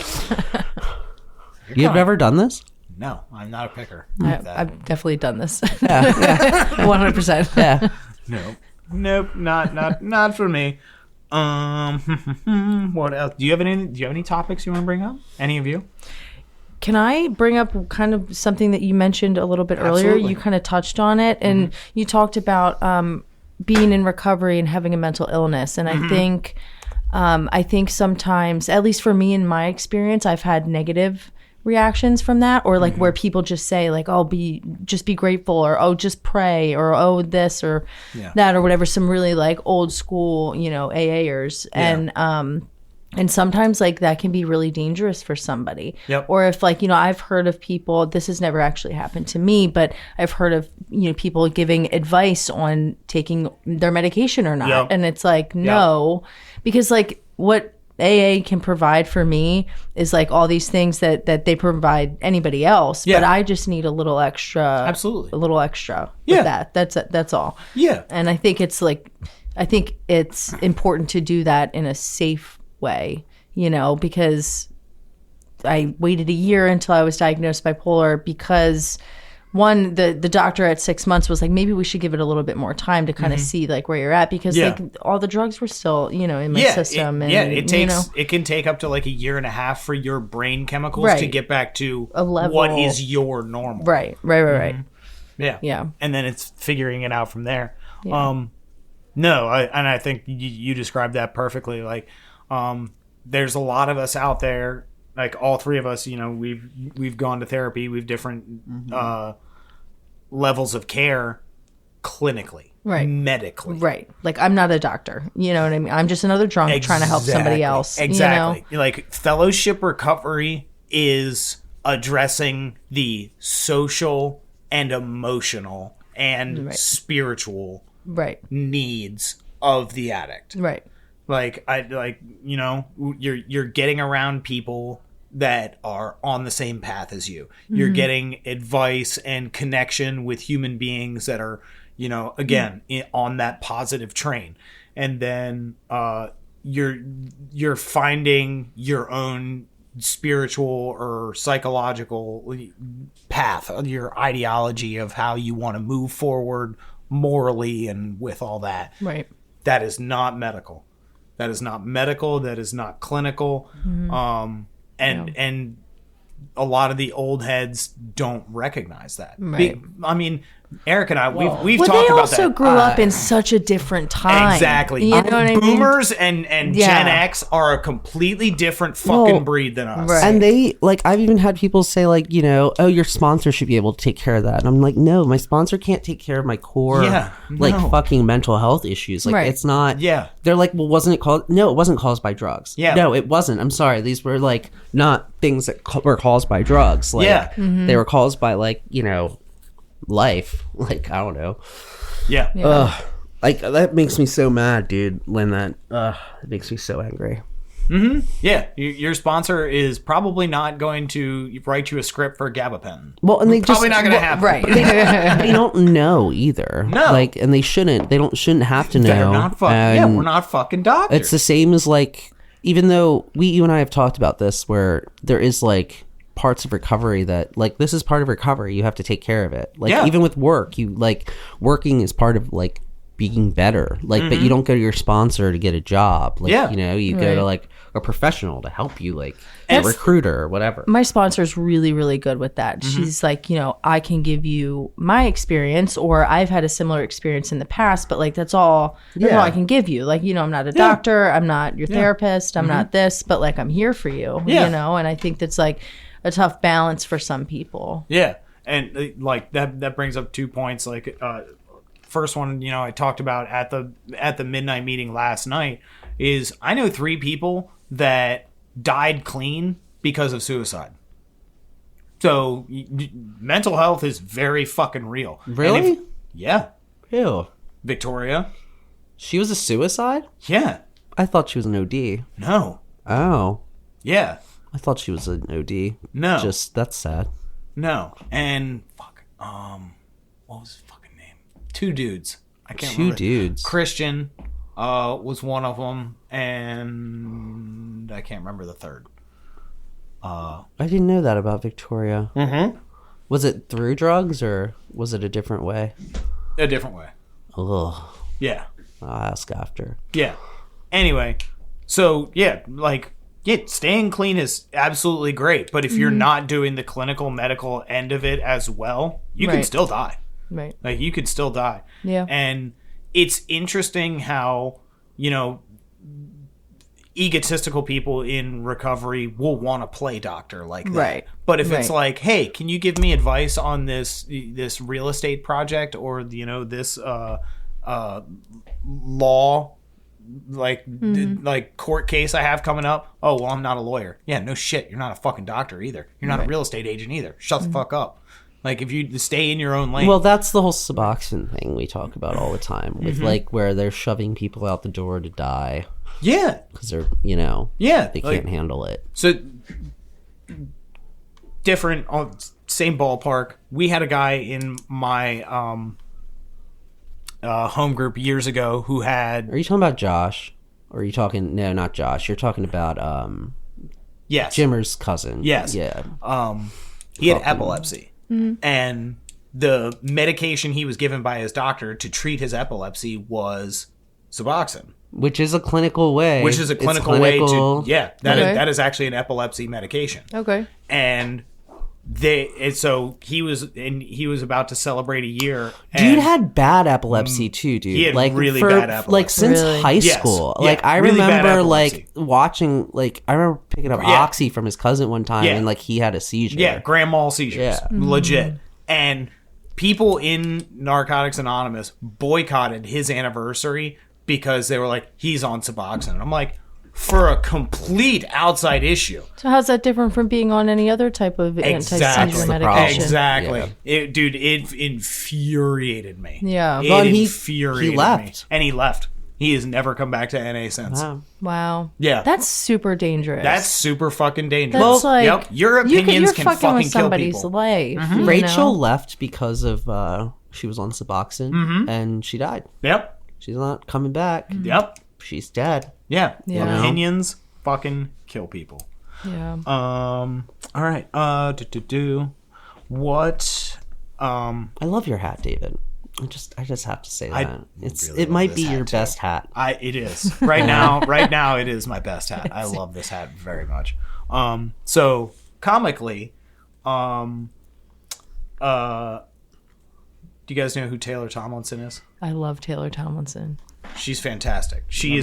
You've never done this? No, I'm not a picker. I've definitely done this. 100%. Yeah. Nope, not for me. What else? Do you have any topics you want to bring up? Any of you? Can I bring up kind of something that you mentioned a little bit earlier? Absolutely. You kind of touched on it, and you talked about being in recovery and having a mental illness. And I think sometimes, at least for me in my experience, I've had negative reactions from that, or like where people just say like, oh, just be grateful, or oh, just pray, or oh, this or that or whatever, some really like old school, you know, AAers. And sometimes like that can be really dangerous for somebody. Or if like, you know, I've heard of people, this has never actually happened to me, but I've heard of, you know, people giving advice on taking their medication or not. And it's like, no, because like what AA can provide for me is like all these things that they provide anybody else, but I just need a little extra, a little extra with that. That's all. And I think it's like, I think it's important to do that in a safe way, you know, because I waited a year until I was diagnosed bipolar because one, the doctor at 6 months was like, maybe we should give it a little bit more time to kind of see like where you're at, because like all the drugs were still, you know, in my system. It takes, you know, it can take up to like a year and a half for your brain chemicals to get back to a level, what is your normal. Right. Yeah. And then it's figuring it out from there. No, I think you described that perfectly. Like, there's a lot of us out there, like all three of us, you know, we've gone to therapy, we've different levels of care clinically, medically. Like I'm not a doctor, you know what I mean? I'm just another drunk trying to help somebody else. Exactly. You know? Like fellowship recovery is addressing the social and emotional and spiritual needs of the addict. Like you know, you're getting around people that are on the same path as you. You're getting advice and connection with human beings that are, you know, again, on that positive train. And then you're finding your own spiritual or psychological path, your ideology of how you want to move forward morally and with all that. That is not medical. That is not medical. That is not clinical. And a lot of the old heads don't recognize that. I mean, Eric and I, we've talked about that. They also grew up in such a different time. Exactly. You know what I mean? Boomers and Gen X are a completely different fucking breed than us. And they, like, I've even had people say, like, you know, oh, your sponsor should be able to take care of that. And I'm like, no, my sponsor can't take care of my core, fucking mental health issues. Like, it's not. They're like, well, wasn't it caused? No, it wasn't caused by drugs. No, it wasn't. I'm sorry. These were, like, not things that were caused by drugs. Like, they were caused by, like, you know, life. Like, I don't know. Like, that makes me so mad, dude, when that it makes me so angry. Your sponsor is probably not going to write you a script for a gabapentin. Well, and they probably not going to happen. They don't know either. No, like, and they shouldn't. They shouldn't have to know. They're not fucking. We're not fucking doctors. It's the same as, like, even though you and I have talked about this, where there is, like, parts of recovery that, like, this is part of recovery, you have to take care of it. Like, even with work, you, like, working is part of, like, being better. Like, but you don't go to your sponsor to get a job. Like, you know, you go to, like, a professional to help you, like a recruiter or whatever. My sponsor's really, really good with that. She's like, you know, I can give you my experience, or I've had a similar experience in the past, but, like, that's all I can give you. Like, you know, I'm not a doctor, I'm not your therapist, I'm not this, but, like, I'm here for you, you know? And I think that's, like, a tough balance for some people. And, like, that brings up 2 points. Like, first one, you know, I talked about at the midnight meeting last night, is I know 3 people that died clean because of suicide. So mental health is very fucking real. Really? Ew. Victoria. She was a suicide? Yeah. I thought she was an OD. No. Oh. Yeah. I thought she was an OD. No. Just, that's sad. No. And what was his fucking name? 2 dudes. I can't remember. 2 dudes. Christian was one of them, and I can't remember the third. I didn't know that about Victoria. Was it through drugs, or was it a different way? A different way. Ugh. Yeah. I'll ask after. Yeah. Anyway, so staying clean is absolutely great, but if you're not doing the clinical medical end of it as well, you can still die. Like, you could still die. And it's interesting how, you know, egotistical people in recovery will want to play doctor like that. Right. But if it's Right. like, hey, can you give me advice on this real estate project, or this law like court case I have coming up? Oh, well, I'm not a lawyer. Yeah, no shit. You're not a fucking doctor either. You're not a real estate agent either. Shut the fuck up. Like, if you stay in your own lane. Well, that's the whole Suboxone thing we talk about all the time, with like where they're shoving people out the door to die yeah. because they're they can't handle it. So different, same ballpark. We had a guy in my home group years ago who had. Are you talking about Josh? Or are you talking? No, not Josh. You're talking about Yes. Jimmer's cousin. Yes. Yeah. He had epilepsy, and the medication he was given by his doctor to treat his epilepsy was Suboxone. Which is a clinical way. Which is a It's clinical way to Okay. that is actually an epilepsy medication. Okay. And so he was about to celebrate a year. Dude and had bad epilepsy too, dude. He had like really for, bad epilepsy. Like since Really? high Yes. school. Yeah, Like I really bad remember epilepsy. like watching I remember picking up Yeah. Oxy from his cousin one time Yeah. and like he had a seizure. Yeah, grand mal seizures. Yeah. Legit. And people in Narcotics Anonymous boycotted his anniversary because they were like, he's on Suboxone. And I'm like, for a complete outside issue. So how's that different from being on any other type of Exactly. anti-seizure That's the problem. medication? Exactly. Yeah. It infuriated me. Yeah. It Well, and infuriated he left. me. And he left. He has never come back to NA since. Wow. Wow. Yeah. That's super dangerous. That's super fucking dangerous. That's like yep, your opinions you're can fucking fucking with kill somebody's people. life. you Rachel know? left because of she was on Suboxone and she died. Yep. She's not coming back. Yep. She's dead. Yeah. Yeah. Opinions fucking kill people. Yeah. All right. What? I love your hat, David. I just have to say I that really it love might this be hat, your too. best hat. It is right now. Right now, it is my best hat. I love this hat very much. So comically, do you guys know who Taylor Tomlinson is? I love Taylor Tomlinson. She's fantastic. She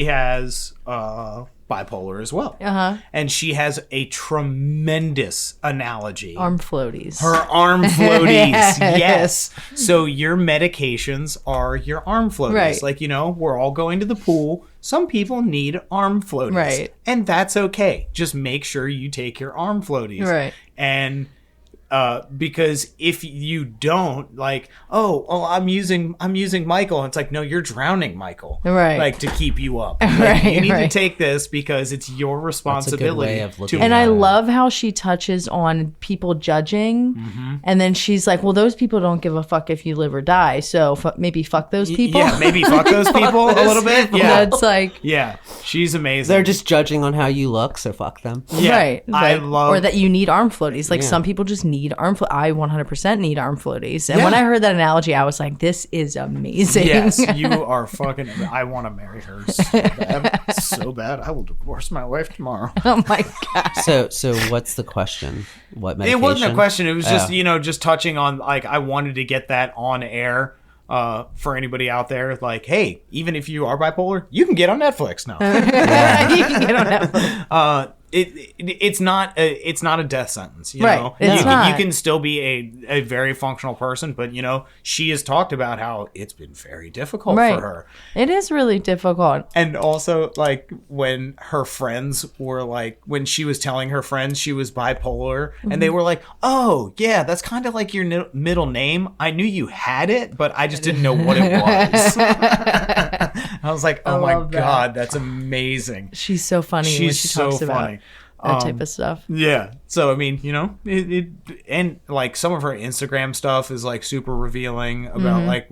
has bipolar as well. Uh-huh. And she has a tremendous analogy. Arm floaties. Her arm floaties. Yes. So your medications are your arm floaties. Right. Like, we're all going to the pool. Some people need arm floaties. Right. And that's okay. Just make sure you take your arm floaties. Right. And because if you don't, like, I'm using Michael, and it's like, no, you're drowning Michael, Right. Like, to keep you up. Like, Right, you need to right. take this because it's your responsibility. way of looking And at I it. love how she touches on people judging. And then she's like, well, those people don't give a fuck if you live or die. So maybe fuck those people. Yeah, maybe fuck those people a little bit. Yeah, It's like, yeah, she's amazing. They're just judging on how you look, so fuck them. Yeah, right. I Like, love or that you need arm floaties. Like some people just need arm floaties. I 100% need arm floaties. And when Yeah. I heard that analogy, I was like, this is amazing. Yes, you are fucking. I want to marry her so bad. I will divorce my wife tomorrow. Oh my God. So what's the question? What It medication? wasn't a question. It was just Yeah. just touching on, like, I wanted to get that on air for anybody out there. Like, hey, even if you are bipolar, you can get on Netflix now. You can get on Netflix. It's not a death sentence, you Right, know. it's You not. can still be a very functional person, but she has talked about how it's been very difficult Right. for her. It is really difficult. And also, like, when her friends were like, when she was telling her friends she was bipolar, and they were like, oh, yeah, that's kind of like your middle name. I knew you had it, but I just didn't know what it was. I was like, oh my love that. God, that's amazing. She's so funny when She's she so talks funny. about that type of stuff. Yeah. So, I mean, and like some of her Instagram stuff is like super revealing about like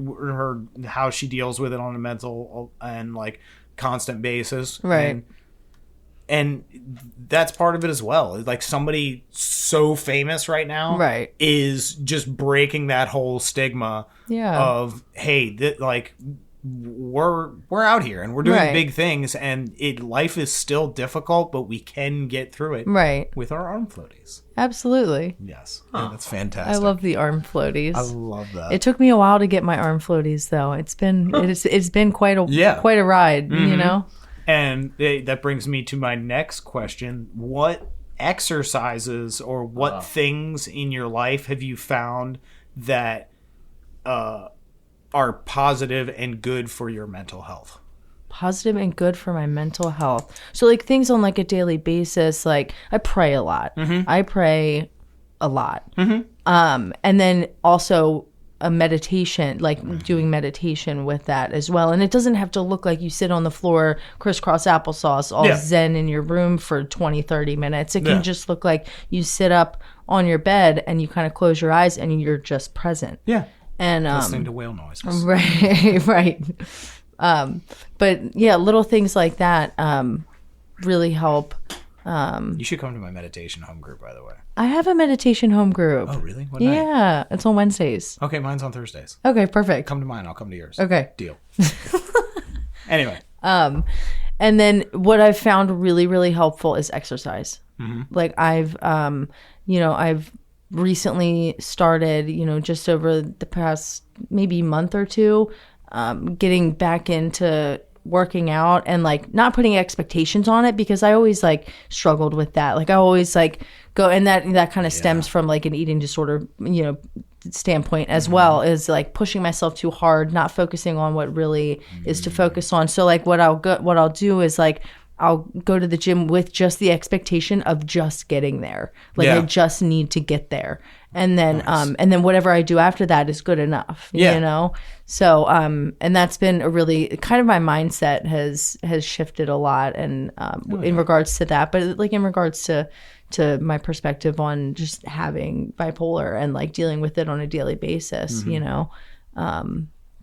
how she deals with it on a mental and like constant basis. Right. And that's part of it as well. Like, somebody so famous right now Right. is just breaking that whole stigma Yeah. of, hey, like, we're out here and we're doing Right. big things, and life is still difficult, but we can get through it Right. with our arm floaties. Absolutely. Yes. Yeah, that's fantastic. I love the arm floaties. I love that. It took me a while to get my arm floaties, though. It's been quite a Yeah. quite a ride, you know. And that brings me to my next question. What exercises or what things in your life have you found that are positive and good for your mental health? Positive and good for my mental health. So like things on like a daily basis, like I pray a lot. I pray a lot. And then also a meditation, like doing meditation with that as well. And it doesn't have to look like you sit on the floor, crisscross applesauce, all zen in your room for 20, 30 minutes. It can just look like you sit up on your bed and you kind of close your eyes and you're just present. Yeah. And listening to whale noises. Right. But yeah, little things like that really help. You should come to my meditation home group, by the way. I have a meditation home group. Oh, really? What night? Yeah, it's on Wednesdays. Okay, mine's on Thursdays. Okay, perfect. Come to mine, I'll come to yours. Okay. Deal. Anyway. And then what I've found really, really helpful is exercise. Like I've recently started, just over the past maybe month or two, getting back into working out and like not putting expectations on it, because I always like struggled with that. Like I always like go, and that kind of stems from like an eating disorder, standpoint as well, is like pushing myself too hard, not focusing on what really is to focus on. So like what I'll do is like I'll go to the gym with just the expectation of just getting there. Like I just need to get there. And then and then whatever I do after that is good enough. So and that's been a really kind of my mindset has shifted a lot, and in regards to that, but like in regards to my perspective on just having bipolar and like dealing with it on a daily basis,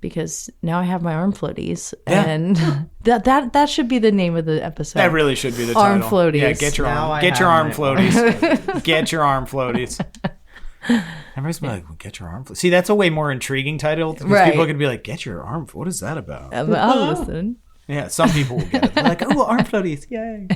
because now I have my arm floaties, and that should be the name of the episode. That really should be the arm title. Floaties. Yeah, get your arm floaties. Get your arm floaties. Everybody's like, get your arm floaties. See, that's a way more intriguing title, because people are going to be like, get your arm. What is that about? I'll listen. Yeah, some people will get it. They're like, oh, arm floaties. Yay.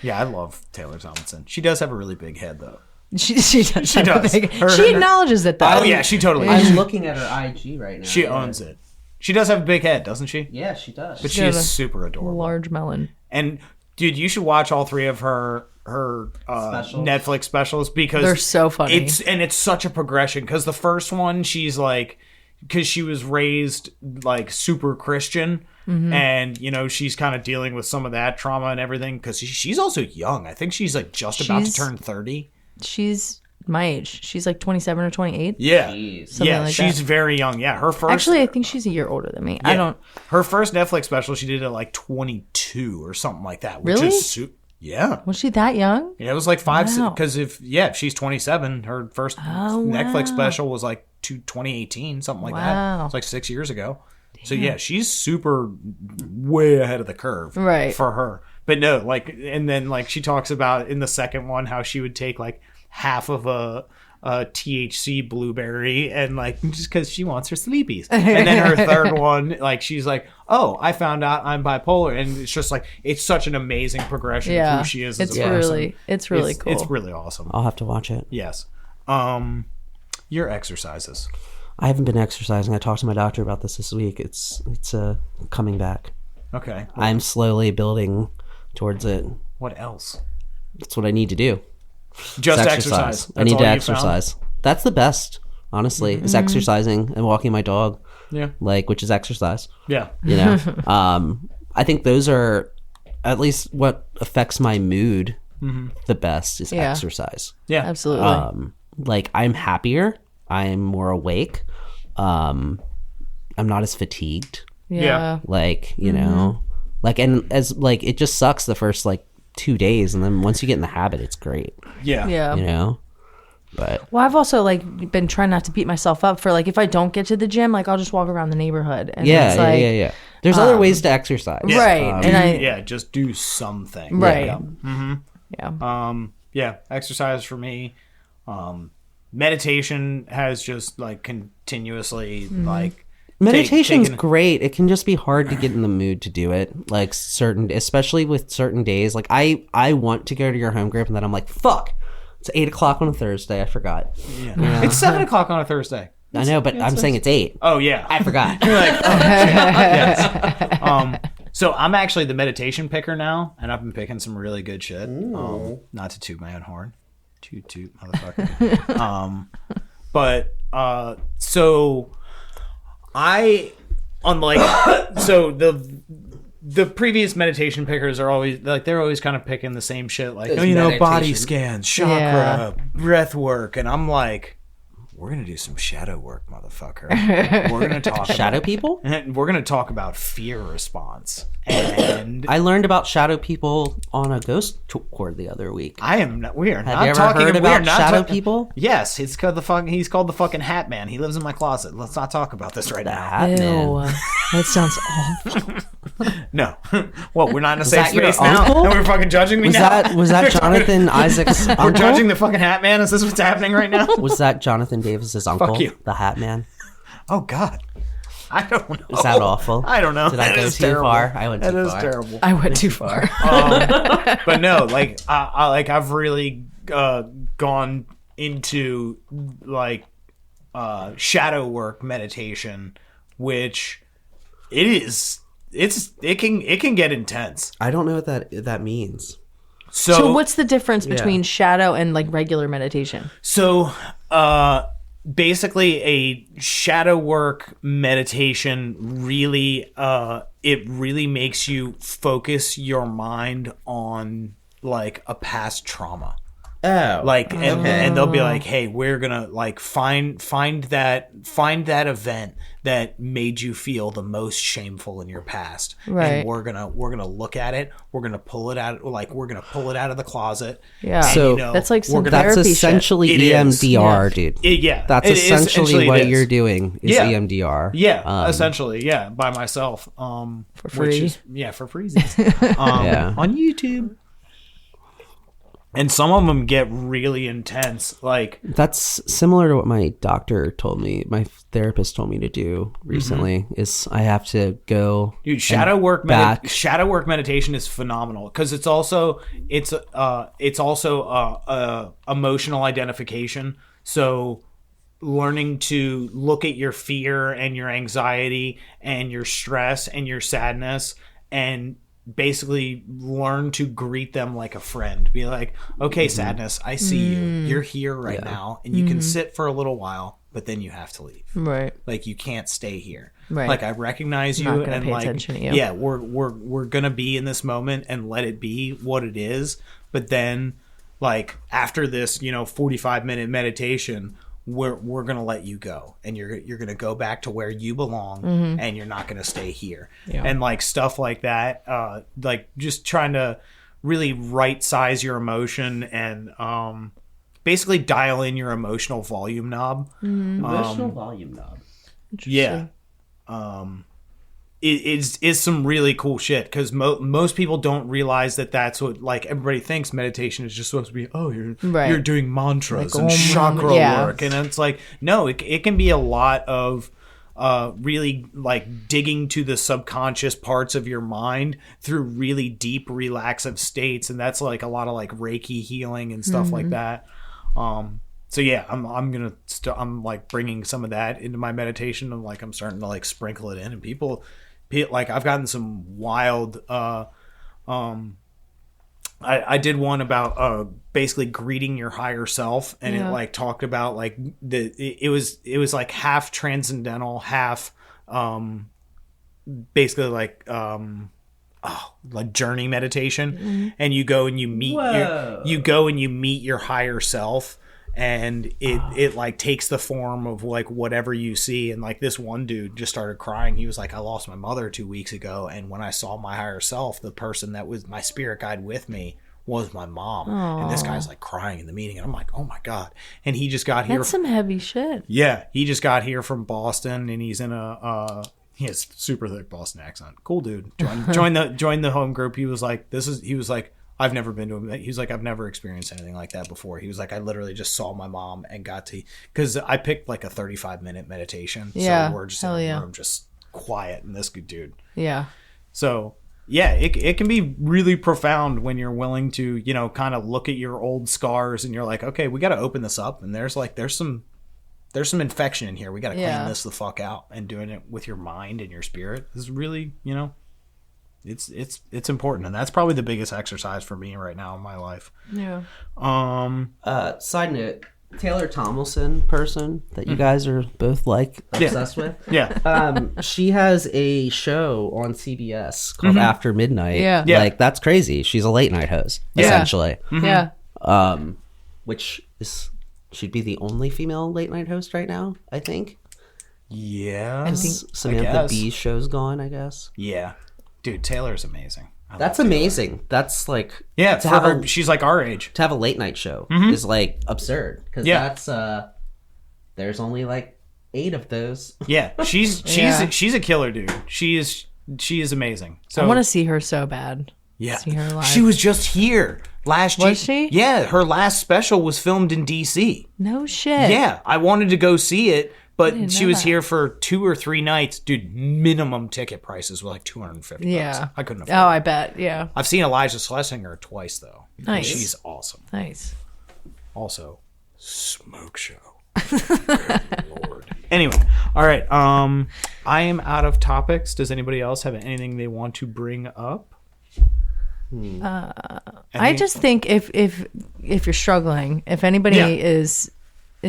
Yeah, I love Taylor Tomlinson. She does have a really big head, though. She does. She does. She acknowledges it, though. Oh, yeah, she totally I'm looking at her IG right now. She owns it. She does have a big head, doesn't she? Yeah, she does. But she is super adorable. Large melon. And, dude, you should watch all three of her Netflix specials, because they're so funny. It's such a progression, because the first one, she's like, because she was raised like super Christian, and she's kind of dealing with some of that trauma and everything, because she's also young. I think she's like just about to turn 30. She's my age. She's like 27 or 28. Yeah. Like she's that. very young. Yeah, her first. Actually, I think she's a year older than me. Yeah, I don't. Her first Netflix special, she did at like 22 or something like that. Which Really? is yeah. Was she that young? Yeah, it was like 5. Wow. Because if she's 27, her first Netflix special was like 2018, something like that. It's like 6 years ago. Damn. So yeah, she's super way ahead of the curve, right, for her. But no, like, and then like she talks about in the second one how she would take like half of a THC blueberry, and like just because she wants her sleepies. And then her third one, like she's like, oh, I found out I'm bipolar, and it's just like it's such an amazing progression of who she is as a person. It's really cool. It's really awesome. I'll have to watch it. Yes. Your exercises. I haven't been exercising. I talked to my doctor about this week. It's coming back. Okay. I'm slowly building towards it. What else? That's what I need to do. Just exercise. I need to exercise. That's the best, honestly, is exercising and walking my dog. Yeah. Which is exercise. Yeah. I think those are at least what affects my mood the best is exercise. Yeah. Absolutely. I'm happier. I'm more awake. I'm not as fatigued. Yeah. And as it just sucks the first 2 days, and then once you get in the habit, it's great. Yeah. But I've also been trying not to beat myself up for if I don't get to the gym, I'll just walk around the neighborhood. And yeah. There's other ways to exercise, right? Just do something, right? Yeah. Exercise for me. Meditation has just continuously meditation's great. It can just be hard to get in the mood to do it. Especially with certain days. I want to go to your home group, and then I'm like, fuck, it's 8:00 on a Thursday. I forgot. Yeah. It's 7:00 on a Thursday. I know, but I'm saying it's 8. Oh yeah, I forgot. You're like, oh shit. Yes. So I'm actually the meditation picker now, and I've been picking some really good shit. Not to toot my own horn. Toot, motherfucker. So I, unlike, so the previous meditation pickers are always like, they're always kind of picking the same shit, like, It's body meditation. scans, chakra, breath work, and I'm like, we're gonna do some shadow work, motherfucker. We're gonna talk Shadow about, people? and we're gonna talk about fear response. And I learned about shadow people on a ghost tour the other week. we are not Have you ever talking heard we are about not shadow talking- people? Yes, he's called the fucking Hat Man. He lives in my closet. Let's not talk about this right The now. Hat Man. That sounds awful. No. What, we're not in a safe that your space now? uncle? And we're fucking judging me Was now? that Jonathan Isaac's uncle? We're judging the fucking Hat Man? Is this what's happening right now? Was that Jonathan Davis's uncle? you. The Hat Man? Oh, God. I don't know. Is that awful? I don't know. Did I That go is too terrible. far? I went too That is far. terrible. I went too far. But no, like I've really gone into like shadow work meditation, which it can get intense. I don't know what that means. So what's the difference between shadow and like regular meditation? So, basically, a shadow work meditation really, it really makes you focus your mind on like a past trauma. Oh, Like, and they'll be like, "Hey, we're gonna like find that event that made you feel the most shameful in your past, Right. and we're gonna look at it. We're gonna pull it out, like we're gonna pull it out of the closet. Yeah. and, So, That's like some we're that's therapy essentially It is. EMDR, dude. yeah, That's it is essentially what it is. you're doing is Yeah. EMDR. Yeah, essentially, yeah, by myself. For free. For freezies. Yeah. On YouTube. And some of them get really intense. Like, That's similar to what my doctor told me. My therapist told me to do recently. Is I have to go. dude, shadow work back. shadow work meditation is phenomenal because it's also emotional identification. So learning to look at your fear and your anxiety and your stress and your sadness and basically learn to greet them like a friend. Be like, okay, sadness, I see you. You're here right now, and you can sit for a little while, but then you have to leave. Right. Like, you can't stay here. Right. Like, I recognize you, Not gonna and pay like, attention to you. yeah, we're gonna be in this moment and let it be what it is. But then, like, after this, 45-minute meditation, we're gonna let you go, and you're gonna go back to where you belong, and you're not gonna stay here. Yeah. And like stuff like that, like just trying to really right size your emotion and basically dial in your emotional volume knob. Emotional volume knob. Yeah. It is some really cool shit because most people don't realize that that's what, like, everybody thinks meditation is just supposed to be, oh, you're doing mantras Like, and chakra yeah. work, and it's like, no, it can be a lot of really like digging to the subconscious parts of your mind through really deep relaxive states, and that's like a lot of like Reiki healing and stuff like that. So yeah, I'm like bringing some of that into my meditation. I'm starting to like sprinkle it in, and people like, I've gotten some wild. I did one about basically greeting your higher self, and it like talked about like it was like half transcendental, half basically like journey meditation, and you go and you meet your higher self. And it like takes the form of like whatever you see. And like this one dude just started crying. He was like, I lost my mother 2 weeks ago, and when I saw my higher self, the person that was my spirit guide with me was my mom. Aww. And this guy's like crying in the meeting, and I'm like, oh my God. And he just got here. That's some heavy shit. Yeah, he just got here from Boston, and he's in he has super thick Boston accent. Cool dude. Join the home group. He was like, I've never been to him. He was like, I've never experienced anything like that before. He was like, I literally just saw my mom and got to, because I picked like a 35-minute meditation. Yeah, So we're just in the room, just quiet, and this good dude. Yeah. So yeah, it can be really profound when you're willing to, kind of look at your old scars, and you're like, okay, we got to open this up, and there's some infection in here. We got to clean this the fuck out, and doing it with your mind and your spirit is really, it's important, and that's probably the biggest exercise for me right now in my life. Yeah. Side note, Taylor Tomlinson person that you guys are both like obsessed with. Yeah. She has a show on CBS called After Midnight. Yeah. Like that's crazy. She's a late night host, essentially. Yeah. Which she'd be the only female late night host right now, I think. Yeah. I think Samantha Bee's show's gone, I guess. Yeah. Dude, Taylor's amazing. That's amazing. That's like Yeah, for her, she's like our age. to have a late night show is like absurd because that's there's only like 8 of those. Yeah, she's a killer, dude. She is amazing. So I want to see her so bad. yeah, See her live. she was just here last year. Was she? Yeah, her last special was filmed in DC. No shit. Yeah, I wanted to go see it, but she know was that. here for 2 or 3 nights. Dude, minimum ticket prices were like $250. Yeah. I couldn't afford Oh, it. I bet. Yeah. I've seen Elijah Schlesinger twice though. And Nice. she's awesome. Nice. Also, smoke show. Good Lord. Anyway, all right. I am out of topics. Does anybody else have anything they want to bring up? I just think if you're struggling, if anybody is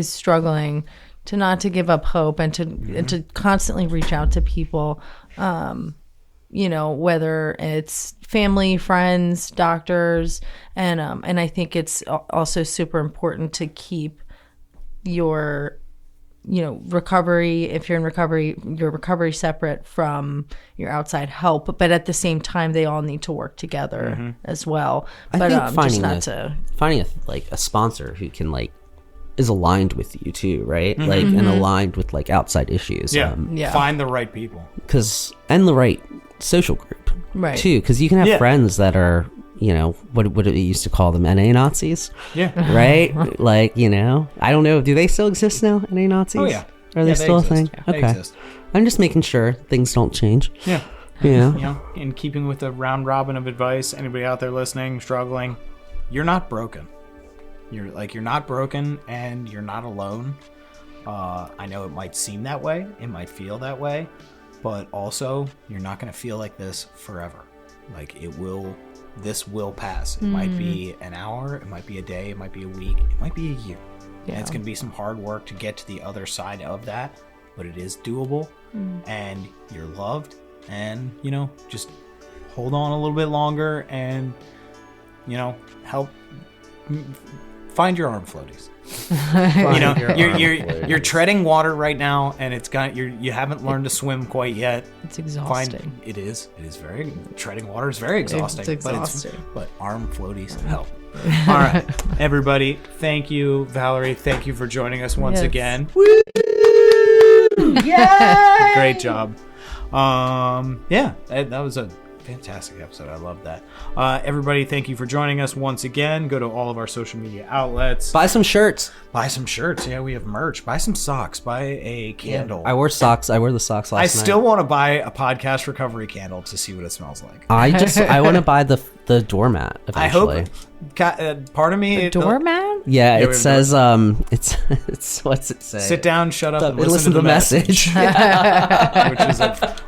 struggling, to not to give up hope and to constantly reach out to people, you know, whether it's family, friends, doctors, and I think it's also super important to keep your, you know, recovery, if you're in recovery, your recovery separate from your outside help, but at the same time they all need to work together as well. I But think finding a sponsor who can like is aligned with you too, right? Like and aligned with like outside issues. Yeah. Yeah. Find the right people. And the right social group, Right. too, because you can have Yeah. friends that are, you know, what it used to call them, NA Nazis, Yeah. right? Like, you know, I don't know, do they still exist now, NA Nazis? Oh, yeah. Are they Yeah, still a exist. thing? Yeah, they Okay. exist. I'm just making sure things don't change. Yeah. Yeah. You know, in keeping with the round robin of advice, anybody out there listening, struggling, you're not broken. You're not broken and you're not alone. I know it might seem that way, it might feel that way, but also you're not going to feel like this forever. Like this will pass. It might be an hour, it might be a day, it might be a week, it might be a year. Yeah. And it's going to be some hard work to get to the other side of that, but it is doable and you're loved, and, you know, just hold on a little bit longer and, you know, help find your arm floaties. You know, you're treading water right now, and you haven't learned to swim quite yet. It's exhausting. It is very treading water is very exhausting. It's exhausting. But arm floaties help. All right, everybody. Thank you, Valerie. Thank you for joining us once Yes. again. Yay! Great job. Yeah, that was a fantastic episode. I love that. Everybody, thank you for joining us once again. Go to all of our social media outlets. Buy some shirts. Buy some shirts. Yeah, we have merch. Buy some socks. Buy a candle. I wore socks. I wore the socks last I night. still want to buy a podcast recovery candle to see what it smells like. I want to buy the doormat I eventually. hope. Part of me. Doormat? Yeah, Yeah, it we have says it's what's it say? Sit down, shut up, and Listen to the message.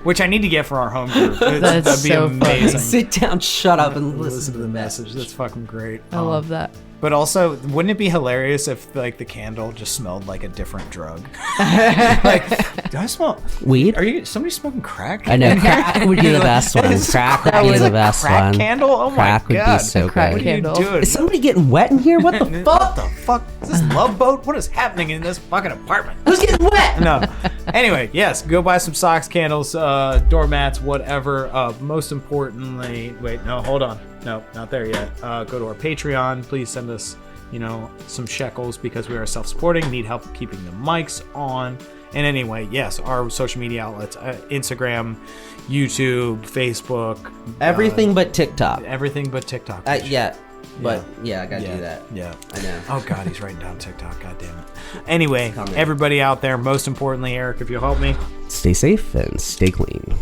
which I need to get for our home group. That's That'd be so funny. amazing. Sit down, shut up, and Listen to the message. That's fucking great. I love that. But also, wouldn't it be hilarious if like the candle just smelled like a different drug? Like, do I smell weed. Are you somebody smoking crack? I know crack would be the best one. Is Crack crack- would be is the a best crack one. candle? Oh Crack my would god! be so crack good. What are you candle. doing? Is somebody getting wet in here? What the What fuck? the fuck? Is this Love Boat? What is happening in this fucking apartment? Who's getting wet? No. Anyway, yes, go buy some socks, candles, doormats, whatever. Most importantly, wait, no, hold on. No, not there yet. Go to our Patreon. Please send us, you know, some shekels because we are self-supporting, need help keeping the mics on. And anyway, yes, our social media outlets, Instagram, YouTube, Facebook. Everything but TikTok. Everything but TikTok. Yeah. But yeah, I gotta do that. Yeah. I know. Oh God, he's writing down TikTok. God damn it. Anyway, everybody out there, most importantly, Eric, if you'll help me. Stay safe and stay clean.